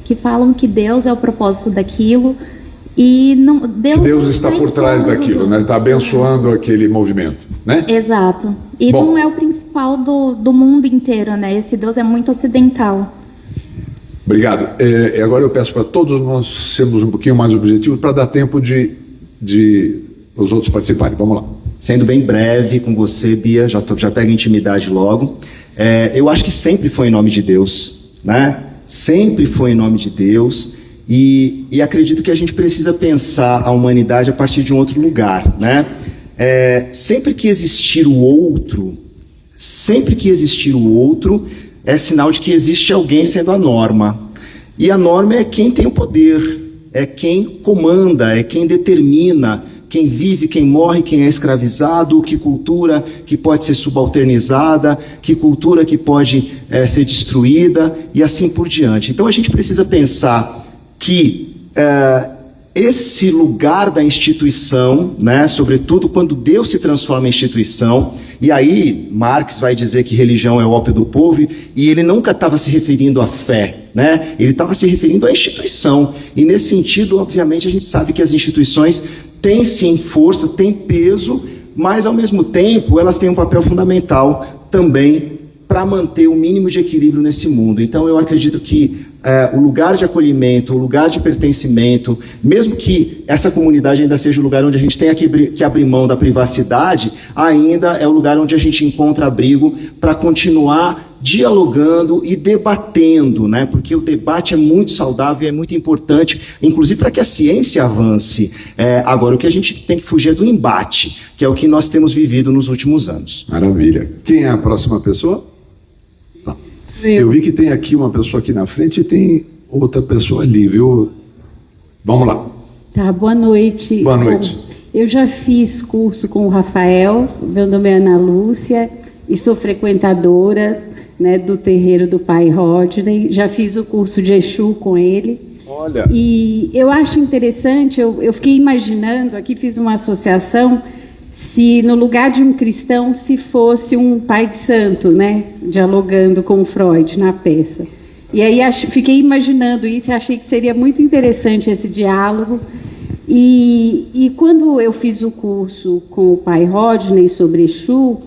que falam que Deus é o propósito daquilo e não Deus está por trás daquilo, né? Está abençoando aquele movimento, né? Exato. E Bom, não é o principal do mundo inteiro, né? Esse Deus é muito ocidental. Obrigado. Agora eu peço para todos nós sermos um pouquinho mais objetivos para dar tempo de os outros participarem. Vamos lá. Sendo bem breve com você, Bia, já pega intimidade logo. Eu acho que sempre foi em nome de Deus, né? Sempre foi em nome de Deus. E acredito que a gente precisa pensar a humanidade a partir de um outro lugar, né? Sempre que existir o outro, é sinal de que existe alguém sendo a norma. E a norma é quem tem o poder, é quem comanda, é quem determina quem vive, quem morre, quem é escravizado, que cultura que pode ser subalternizada, que cultura que pode ser destruída e assim por diante. Então a gente precisa pensar que esse lugar da instituição, né, sobretudo quando Deus se transforma em instituição, e aí Marx vai dizer que religião é o ópio do povo, e ele nunca estava se referindo à fé, né? Ele estava se referindo à instituição, e nesse sentido, obviamente, a gente sabe que as instituições têm sim força, têm peso, mas ao mesmo tempo elas têm um papel fundamental também para manter o mínimo de equilíbrio nesse mundo. Então eu acredito que o lugar de acolhimento, o lugar de pertencimento, mesmo que essa comunidade ainda seja o lugar onde a gente tenha que abrir mão da privacidade, ainda é o lugar onde a gente encontra abrigo para continuar dialogando e debatendo, né? Porque o debate é muito saudável e é muito importante, inclusive para que a ciência avance. Agora, o que a gente tem que fugir é do embate, que é o que nós temos vivido nos últimos anos. Maravilha. Quem é a próxima pessoa? Eu vi que tem aqui uma pessoa aqui na frente e tem outra pessoa ali, viu? Vamos lá. Tá, boa noite. Boa noite. Eu já fiz curso com o Rafael, meu nome é Ana Lúcia, e sou frequentadora, né, do terreiro do Pai Rodney. Já fiz o curso de Exu com ele. Olha. E eu acho interessante, eu fiquei imaginando, aqui fiz uma associação, se no lugar de um cristão se fosse um pai de santo, né, dialogando com o Freud na peça. E aí fiquei imaginando isso e achei que seria muito interessante esse diálogo. E quando eu fiz o curso com o pai Rodney sobre Exu,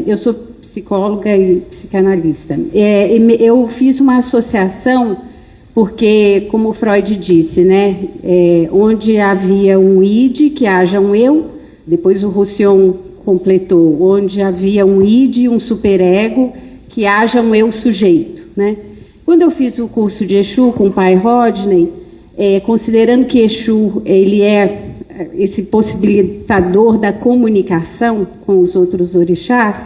eu sou psicóloga e psicanalista. Eu fiz uma associação porque, como Freud disse, né, onde havia um id, que haja um eu. Depois o Roussillon, completou, onde havia um id, um superego, que haja um eu sujeito, né? Quando eu fiz o curso de Exu com o pai Rodney, considerando que Exu ele é esse possibilitador da comunicação com os outros orixás,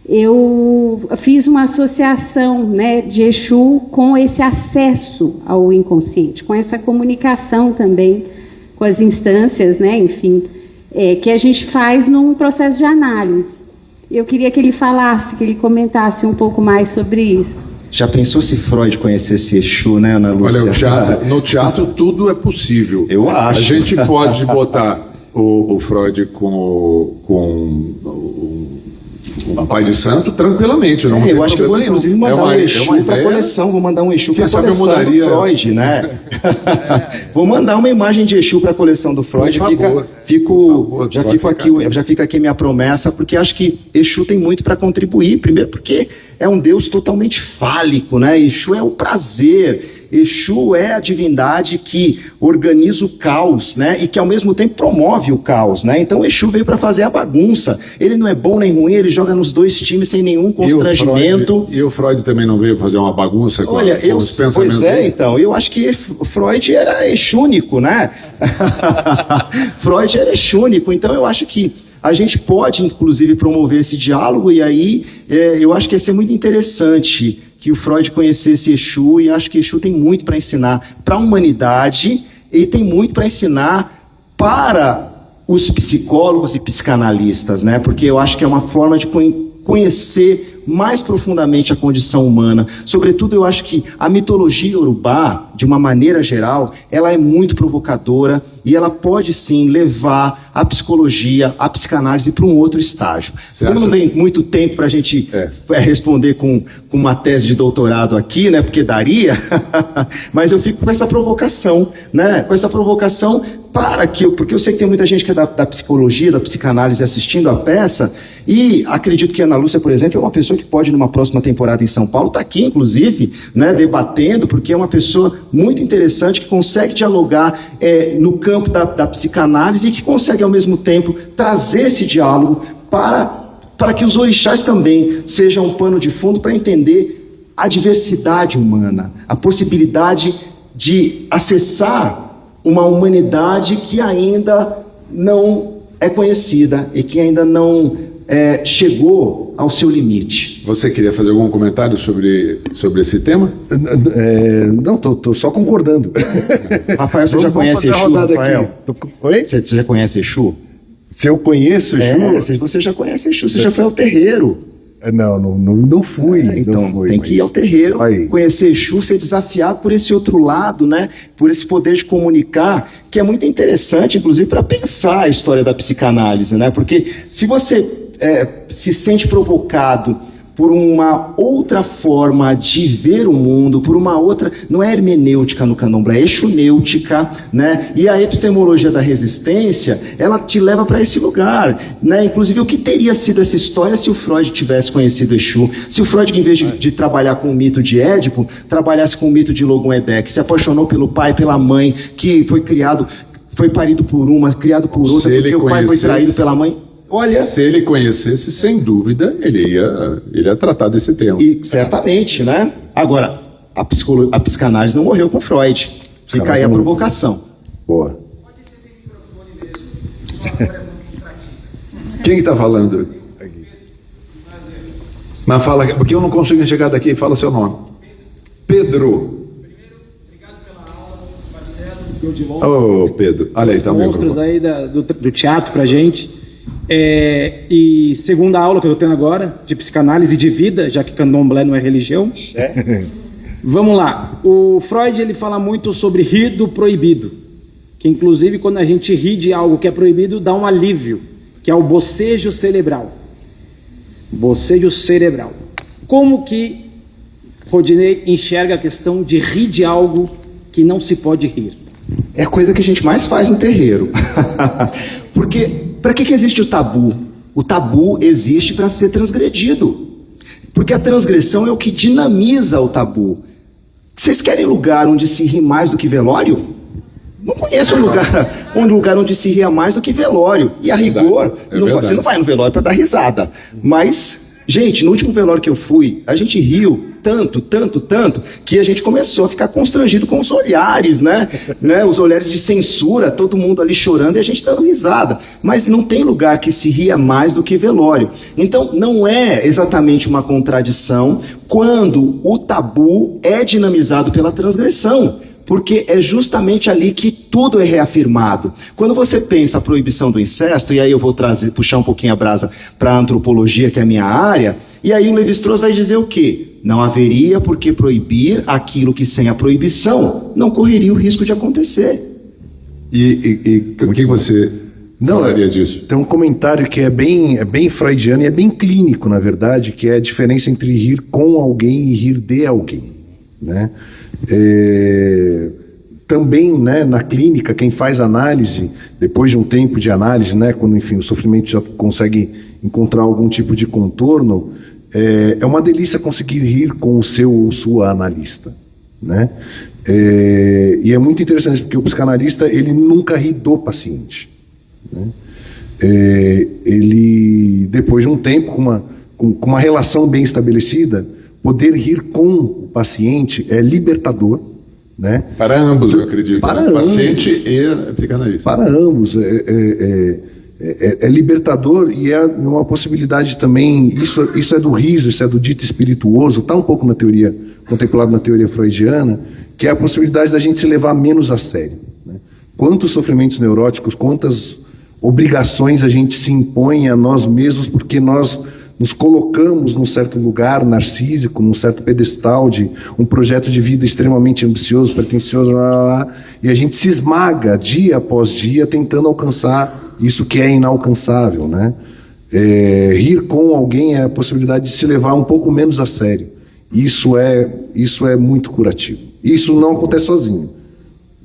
eu fiz uma associação, né, de Exu com esse acesso ao inconsciente, com essa comunicação também com as instâncias, né, enfim, que a gente faz num processo de análise. Eu queria que ele falasse, que ele comentasse um pouco mais sobre isso. Já pensou se Freud conhecesse Exu, né, Ana Lúcia? Olha, no teatro tudo é possível. Eu acho. A gente pode botar o Freud com o Pai de Santo tranquilamente. Não eu acho que eu vou, inclusive, mandar um Exu para a coleção. Vou mandar um Exu para a coleção do Freud, né? Vou mandar uma imagem de Exu para a coleção do Freud. Já fica aqui minha promessa, porque acho que Exu tem muito para contribuir. Primeiro porque é um Deus totalmente fálico, né? Exu é o prazer. Exu é a divindade que organiza o caos, né? E que ao mesmo tempo promove o caos, né? Então Exu veio para fazer a bagunça. Ele não é bom nem ruim, ele joga nos dois times sem nenhum constrangimento. E o Freud também não veio fazer uma bagunça com os pensamentos pois é, dele? Então, eu acho que Freud era exúnico, né? Freud era exúnico, então eu acho que a gente pode, inclusive, promover esse diálogo, e aí eu acho que ia ser muito interessante que o Freud conhecesse Exu, e acho que Exu tem muito para ensinar para a humanidade, e tem muito para ensinar para os psicólogos e psicanalistas, né? Porque eu acho que é uma forma de conhecer mais profundamente a condição humana. Sobretudo, eu acho que a mitologia iorubá, de uma maneira geral, ela é muito provocadora e ela pode, sim, levar a psicologia, a psicanálise para um outro estágio. Não tem muito tempo para a gente responder com uma tese de doutorado aqui, né? Porque daria, mas eu fico com essa provocação, né? Com essa provocação porque eu sei que tem muita gente que é da psicologia, da psicanálise assistindo a peça, e acredito que a Ana Lúcia, por exemplo, é uma pessoa que pode, numa próxima temporada em São Paulo, estar aqui, inclusive, né, debatendo, porque é uma pessoa muito interessante, que consegue dialogar no campo da psicanálise e que consegue, ao mesmo tempo, trazer esse diálogo para que os orixás também sejam um pano de fundo para entender a diversidade humana, a possibilidade de acessar uma humanidade que ainda não é conhecida e que ainda não chegou ao seu limite. Você queria fazer algum comentário sobre esse tema? Não, tô só concordando. Rafael, você já conhece Exu, Rafael? Oi? Você já conhece Exu? Se eu conheço Exu? Você já conhece Exu, você já foi ao terreiro. Não fui. Então, não fui, tem que ir ao terreiro, conhecer Exu, ser desafiado por esse outro lado, né? Por esse poder de comunicar, que é muito interessante, inclusive, para pensar a história da psicanálise, né? Porque se você se sente provocado por uma outra forma de ver o mundo, por uma outra... Não é hermenêutica no candomblé, é exunêutica, né? E a epistemologia da resistência, ela te leva para esse lugar, né? Inclusive, o que teria sido essa história se o Freud tivesse conhecido Exu? Se o Freud, em vez de trabalhar com o mito de Édipo, trabalhasse com o mito de Logum-Edé, que se apaixonou pelo pai, pela mãe, que foi parido por uma, criado por outra, porque o pai foi traído pela mãe... Olha, se ele conhecesse, sem dúvida, ele ia tratar desse tema. E certamente, né? Agora, a psicanálise não morreu com Freud. Fica aí a provocação. Boa. Pode ser sem microfone mesmo. Quem está falando? Mas fala, porque eu não consigo enxergar daqui. Fala seu nome. Pedro. Primeiro, obrigado pela aula, Marcelo. Ô, Pedro. Olha aí, tá o monstros aí do teatro pra gente. E segunda aula que eu estou tendo agora, de psicanálise de vida, já que candomblé não é religião. Vamos lá. O Freud, ele fala muito sobre rir do proibido, que inclusive quando a gente ri de algo que é proibido, dá um alívio, que é o bocejo cerebral. Bocejo cerebral. Como que Rodinei enxerga a questão de rir de algo que não se pode rir? É a coisa que a gente mais faz no terreiro. Porque, para que existe o tabu? O tabu existe para ser transgredido. Porque a transgressão é o que dinamiza o tabu. Vocês querem lugar onde se ri mais do que velório? Não conheço um lugar onde se ria mais do que velório. E a rigor, você não vai no velório para dar risada. Mas, gente, no último velório que eu fui, a gente riu tanto, que a gente começou a ficar constrangido com os olhares, né? Os olhares de censura, todo mundo ali chorando e a gente dando risada. Mas não tem lugar que se ria mais do que velório. Então, não é exatamente uma contradição quando o tabu é dinamizado pela transgressão. Porque é justamente ali que tudo é reafirmado. Quando você pensa a proibição do incesto, e aí eu vou puxar um pouquinho a brasa para a antropologia, que é a minha área, e aí o Lévi-Strauss vai dizer o quê? Não haveria por que proibir aquilo que sem a proibição não correria o risco de acontecer. E o que você falaria disso? Tem um comentário que é bem freudiano e é bem clínico, na verdade, que é a diferença entre rir com alguém e rir de alguém, né? Também, né, na clínica, quem faz análise, depois de um tempo de análise, né, quando enfim, o sofrimento já consegue encontrar algum tipo de contorno, é uma delícia conseguir rir com o seu ou sua analista, né? E é muito interessante porque o psicanalista ele nunca ri do paciente, né? Ele, depois de um tempo, com uma relação bem estabelecida, poder rir com o paciente é libertador, né? Para ambos, eu acredito. Para o ambos. Paciente e psicanalista. Para ambos. É libertador e é uma possibilidade também. Isso é do riso, isso é do dito espirituoso, está um pouco na teoria, contemplado na teoria freudiana, que é a possibilidade da gente se levar menos a sério, né? Quantos sofrimentos neuróticos, quantas obrigações a gente se impõe a nós mesmos porque nós nos colocamos num certo lugar narcísico, num certo pedestal de um projeto de vida extremamente ambicioso, pretensioso, e a gente se esmaga dia após dia tentando alcançar isso que é inalcançável, né? Rir com alguém é a possibilidade de se levar um pouco menos a sério. Isso é muito curativo. Isso não acontece sozinho.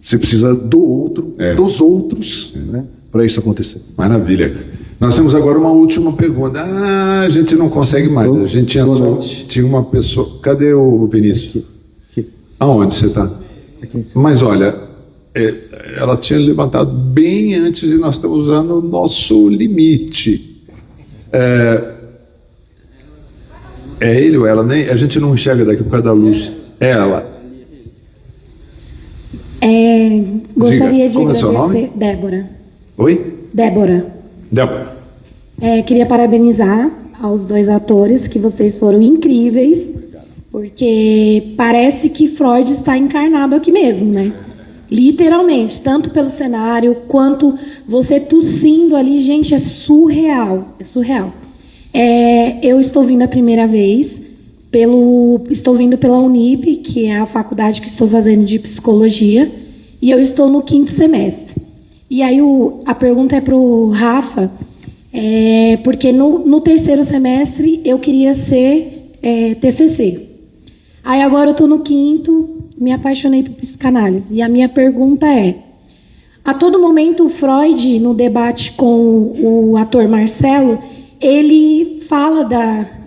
Você precisa do outro, dos outros, né, para isso acontecer. Maravilha. Nós temos agora uma última pergunta. A gente não consegue mais. A gente tinha uma pessoa. Cadê o Vinícius? Aqui. Aonde você está? Mas olha, ela tinha levantado bem antes e nós estamos usando o nosso limite. É ele ou ela? A gente não enxerga daqui por causa da luz. É ela. Gostaria de como é seu agradecer. nome? Débora. Oi? Débora. Queria parabenizar aos dois atores, que vocês foram incríveis, porque parece que Freud está encarnado aqui mesmo, né? Literalmente, tanto pelo cenário quanto você tossindo ali, gente, é surreal, é surreal. Eu estou vindo a primeira vez, estou vindo pela Unip, que é a faculdade que estou fazendo de psicologia, e eu estou no 5º semestre. E aí a pergunta é para o Rafa, porque no 3º semestre eu queria ser TCC. Aí agora eu estou no 5º, me apaixonei por psicanálise. E a minha pergunta é, a todo momento o Freud, no debate com o ator Marcelo, ele fala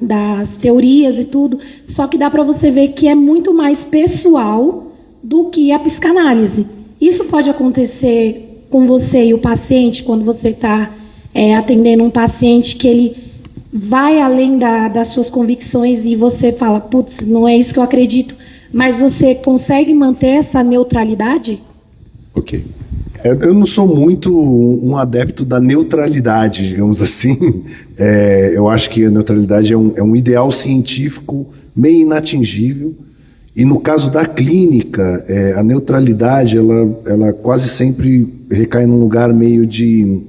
das teorias e tudo, só que dá para você ver que é muito mais pessoal do que a psicanálise. Isso pode acontecer com você e o paciente, quando você está atendendo um paciente que ele vai além das suas convicções e você fala, putz, não é isso que eu acredito, mas você consegue manter essa neutralidade? Ok. Eu não sou muito um adepto da neutralidade, digamos assim. Eu acho que a neutralidade é um ideal científico meio inatingível. E no caso da clínica, a neutralidade, ela quase sempre recai num lugar meio de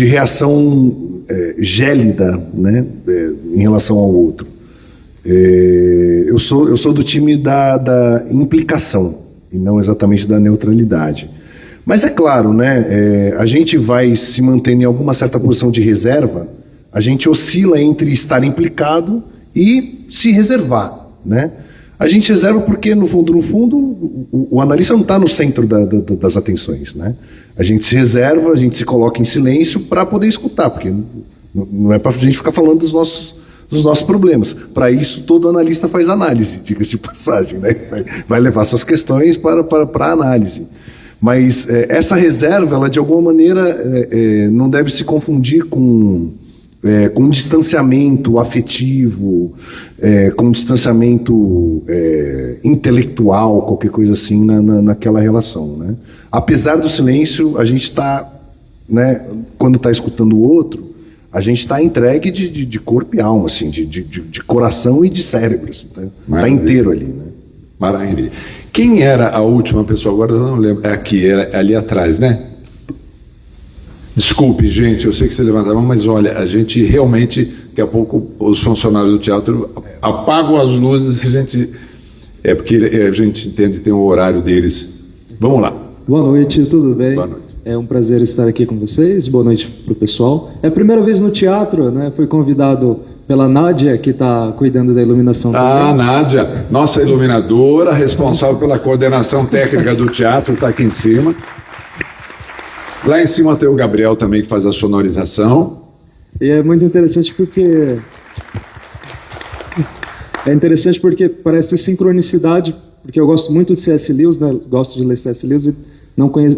reação gélida, né, em relação ao outro. Eu sou do time da implicação e não exatamente da neutralidade. Mas é claro, né, a gente vai se mantendo em alguma certa posição de reserva, a gente oscila entre estar implicado e se reservar, né? A gente reserva porque, no fundo, o analista não está no centro das atenções, né? A gente se reserva, a gente se coloca em silêncio para poder escutar, porque não é para a gente ficar falando dos nossos dos nossos problemas. Para isso, todo analista faz análise, diga-se de passagem, né? Vai levar suas questões para análise. Mas essa reserva, ela de alguma maneira não deve se confundir com um distanciamento afetivo, com um distanciamento intelectual, qualquer coisa assim naquela relação, né? Apesar do silêncio, a gente está, né, quando está escutando o outro, a gente está entregue de corpo e alma, assim, de coração e de cérebro. Está inteiro ali, né? Maravilha. Quem era a última pessoa? Agora eu não lembro. É aqui, é ali atrás, né? Desculpe, gente, eu sei que você levanta a mão, mas olha, a gente realmente, daqui a pouco, os funcionários do teatro apagam as luzes, porque a gente entende que tem o horário deles. Vamos lá. Boa noite, tudo bem? Boa noite. É um prazer estar aqui com vocês. Boa noite para o pessoal. É a primeira vez no teatro, né? Fui convidado pela Nádia, que está cuidando da iluminação também. Nádia, nossa iluminadora, responsável pela coordenação técnica do teatro, está aqui em cima. Lá em cima tem o Gabriel também, que faz a sonorização. E é muito interessante porque... parece sincronicidade, porque eu gosto muito de C.S. Lewis, né? Gosto de ler C.S. Lewis e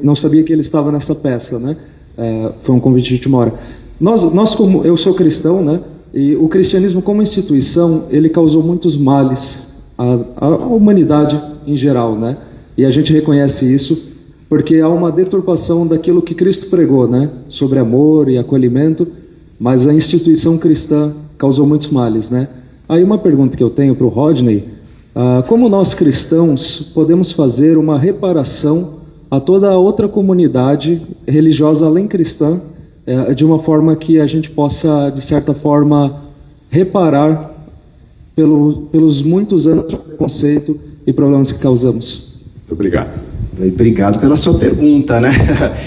não sabia que ele estava nessa peça, né? Foi um convite de última hora. Eu sou cristão, né? E o cristianismo como instituição, ele causou muitos males à humanidade em geral, né? E a gente reconhece isso porque há uma deturpação daquilo que Cristo pregou, né? Sobre amor e acolhimento, mas a instituição cristã causou muitos males, né? Aí uma pergunta que eu tenho para o Rodney: como nós cristãos podemos fazer uma reparação a toda a outra comunidade religiosa além cristã, de uma forma que a gente possa, de certa forma, reparar pelos muitos anos de preconceito e problemas que causamos? Muito obrigado. Obrigado pela sua pergunta, né?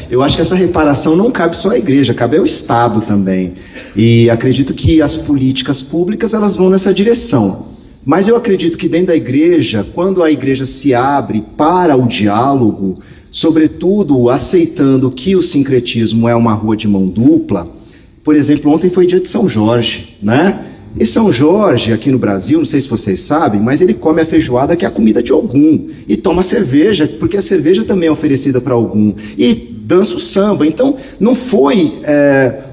Eu acho que essa reparação não cabe só à igreja, cabe ao Estado também. E acredito que as políticas públicas, elas vão nessa direção. Mas eu acredito que dentro da igreja, quando a igreja se abre para o diálogo, sobretudo aceitando que o sincretismo é uma rua de mão dupla. Por exemplo, ontem foi dia de São Jorge, né? E São Jorge, aqui no Brasil, não sei se vocês sabem, mas ele come a feijoada, que é a comida de Ogum, e toma cerveja, porque a cerveja também é oferecida para Ogum, e dança o samba. Então, não foi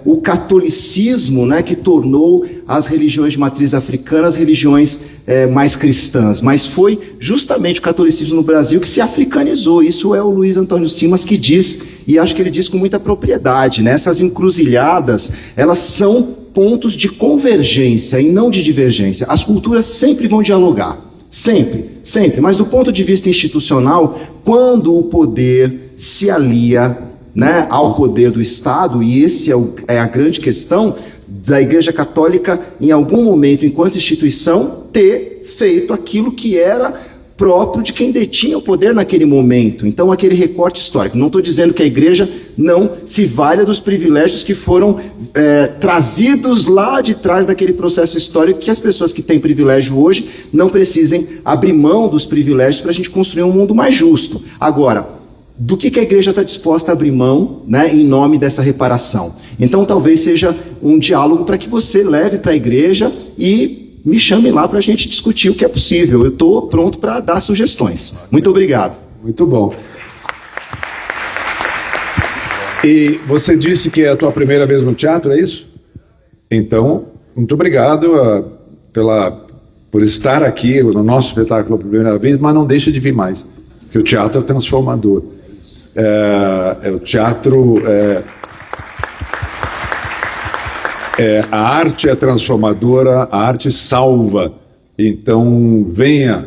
o catolicismo, né, que tornou as religiões de matriz africana as religiões mais cristãs, mas foi justamente o catolicismo no Brasil que se africanizou. Isso é o Luiz Antônio Simas que diz, e acho que ele diz com muita propriedade, né? Essas encruzilhadas, elas são pontos de convergência e não de divergência. As culturas sempre vão dialogar, sempre, mas do ponto de vista institucional, quando o poder se alia, né, ao poder do Estado, e esse é a grande questão da Igreja Católica, em algum momento, enquanto instituição, ter feito aquilo que era próprio de quem detinha o poder naquele momento. Então, aquele recorte histórico. Não estou dizendo que a igreja não se valha dos privilégios que foram trazidos lá de trás daquele processo histórico, que as pessoas que têm privilégio hoje não precisem abrir mão dos privilégios para a gente construir um mundo mais justo. Agora, do que a igreja está disposta a abrir mão, né, em nome dessa reparação? Então, talvez seja um diálogo para que você leve para a igreja e me chame lá para a gente discutir o que é possível. Eu estou pronto para dar sugestões. Muito obrigado. Muito bom. E você disse que é a tua primeira vez no teatro, é isso? Então, muito obrigado por estar aqui no nosso espetáculo pela primeira vez, mas não deixe de vir mais, porque o teatro é transformador. O teatro... a arte é transformadora, a arte salva. Então, venha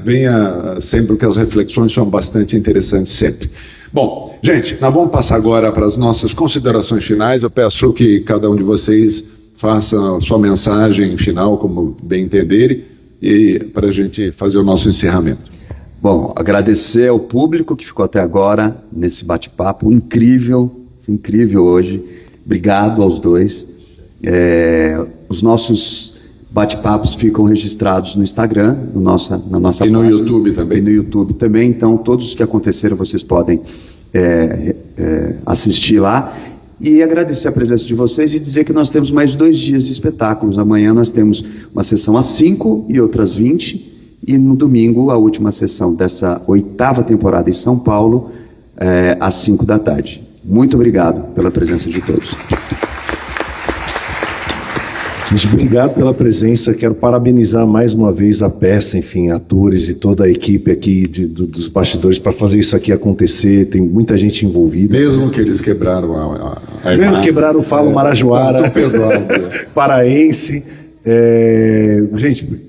sempre, porque as reflexões são bastante interessantes sempre. Bom, gente, nós vamos passar agora para as nossas considerações finais. Eu peço que cada um de vocês faça a sua mensagem final, como bem entenderem, e para a gente fazer o nosso encerramento. Bom, agradecer ao público que ficou até agora nesse bate-papo incrível hoje. Obrigado aos dois. Os nossos bate-papos ficam registrados no Instagram, na nossa e no página, YouTube também. E no YouTube também. Então, todos os que aconteceram vocês podem assistir lá. e agradecer a presença de vocês e dizer que nós temos mais 2 dias de espetáculos. Amanhã nós temos uma sessão às 5 e outras 20, e no domingo a última sessão dessa 8ª temporada em São Paulo, às 5 da tarde. Muito obrigado pela presença de todos. Obrigado pela presença, quero parabenizar mais uma vez a peça, enfim, atores e toda a equipe aqui dos bastidores para fazer isso aqui acontecer, tem muita gente envolvida. Mesmo que eles quebraram a Mesmo quebraram o Falo Marajoara, paraense, gente...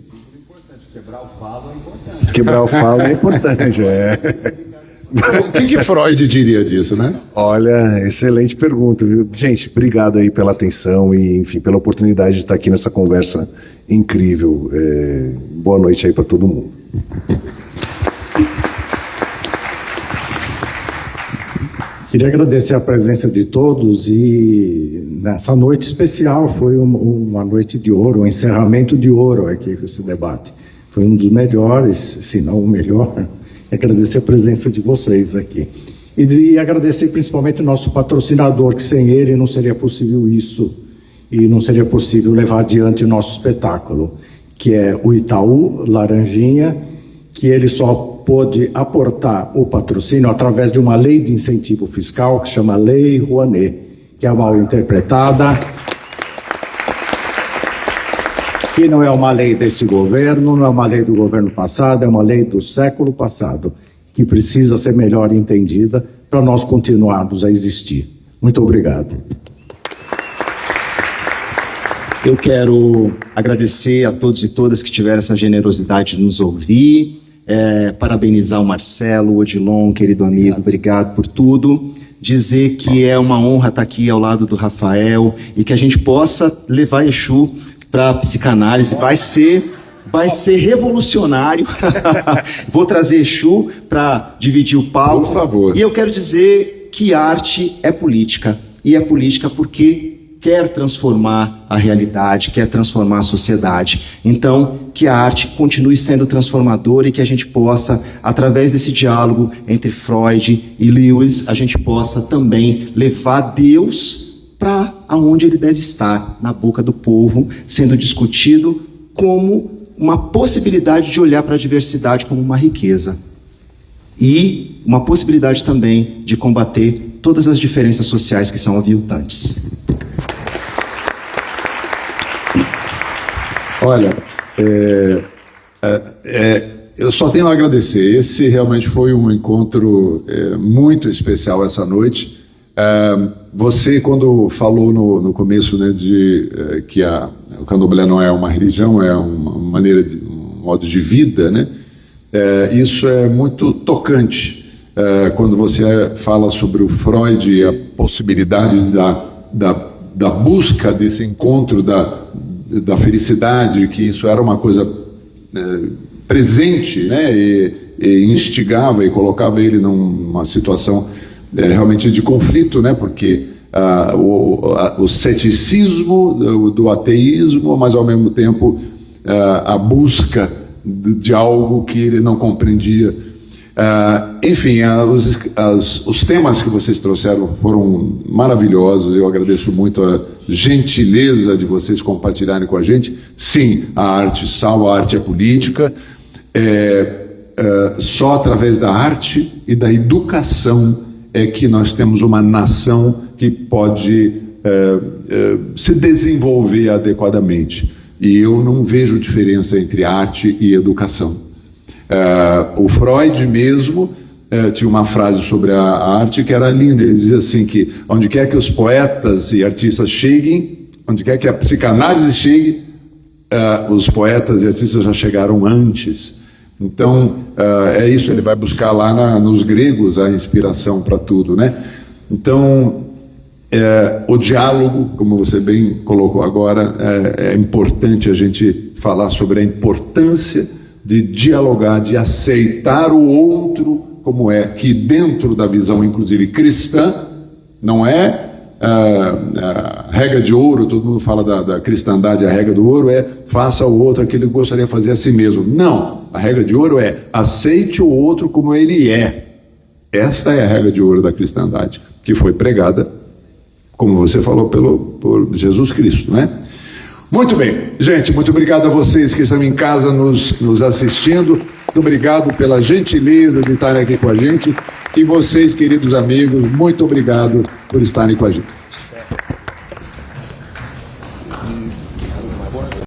Quebrar o falo é importante, O que Freud diria disso, né? Olha, excelente pergunta, viu? Gente, obrigado aí pela atenção e, enfim, pela oportunidade de estar aqui nessa conversa incrível. Boa noite aí para todo mundo. Queria agradecer a presença de todos e nessa noite especial foi uma noite de ouro, um encerramento de ouro aqui com esse debate. Foi um dos melhores, se não o melhor. Agradecer a presença de vocês aqui. E agradecer principalmente o nosso patrocinador, que sem ele não seria possível isso e não seria possível levar adiante o nosso espetáculo, que é o Itaú Laranjinha, que ele só pôde aportar o patrocínio através de uma lei de incentivo fiscal que chama Lei Rouanet, que é mal interpretada, que não é uma lei deste governo, não é uma lei do governo passado, é uma lei do século passado, que precisa ser melhor entendida para nós continuarmos a existir. Muito obrigado. Eu quero agradecer a todos e todas que tiveram essa generosidade de nos ouvir, parabenizar o Marcelo, o Odilon, querido amigo, obrigado por tudo. Dizer que é uma honra estar aqui ao lado do Rafael e que a gente possa levar Exu para a psicanálise. Vai ser revolucionário. Vou trazer Exu para dividir o palco. Por favor. E eu quero dizer que arte é política. E é política porque quer transformar a realidade, quer transformar a sociedade. Então, que a arte continue sendo transformadora e que a gente possa, através desse diálogo entre Freud e Lewis, a gente possa também levar Deus para aonde ele deve estar, na boca do povo, sendo discutido como uma possibilidade de olhar para a diversidade como uma riqueza. E uma possibilidade também de combater todas as diferenças sociais que são aviltantes. Olha, eu só tenho a agradecer. Esse realmente foi um encontro muito especial essa noite. Você, quando falou no começo, né, de que o candomblé não é uma religião, é uma maneira, um modo de vida, né? Isso é muito tocante. Quando você fala sobre o Freud e a possibilidade da busca desse encontro da felicidade, que isso era uma coisa presente, né, e instigava e colocava ele numa situação realmente de conflito, né, porque o ceticismo do ateísmo, mas ao mesmo tempo a busca de algo que ele não compreendia. Enfim, os temas que vocês trouxeram foram maravilhosos. Eu agradeço muito a gentileza de vocês compartilharem com a gente. Sim, a arte salva, a arte é política. Só através da arte e da educação é que nós temos uma nação que pode se desenvolver adequadamente. E eu não vejo diferença entre arte e educação. O Freud mesmo tinha uma frase sobre a arte que era linda. Ele dizia assim que onde quer que os poetas e artistas cheguem, onde quer que a psicanálise chegue, os poetas e artistas já chegaram antes. Então, é isso, ele vai buscar lá nos gregos a inspiração para tudo, né? Então, o diálogo, como você bem colocou agora, é importante a gente falar sobre a importância de dialogar, de aceitar o outro como é, que dentro da visão, inclusive cristã, não é a regra de ouro. Todo mundo fala da cristandade, a regra do ouro é faça ao outro aquilo que gostaria de fazer a si mesmo. Não, a regra de ouro é aceite o outro como ele é. Esta é a regra de ouro da cristandade, que foi pregada como você falou, por Jesus Cristo, né? Muito bem, gente, muito obrigado a vocês que estão em casa nos assistindo, muito obrigado pela gentileza de estarem aqui com a gente, e vocês, queridos amigos, muito obrigado por estarem com a gente.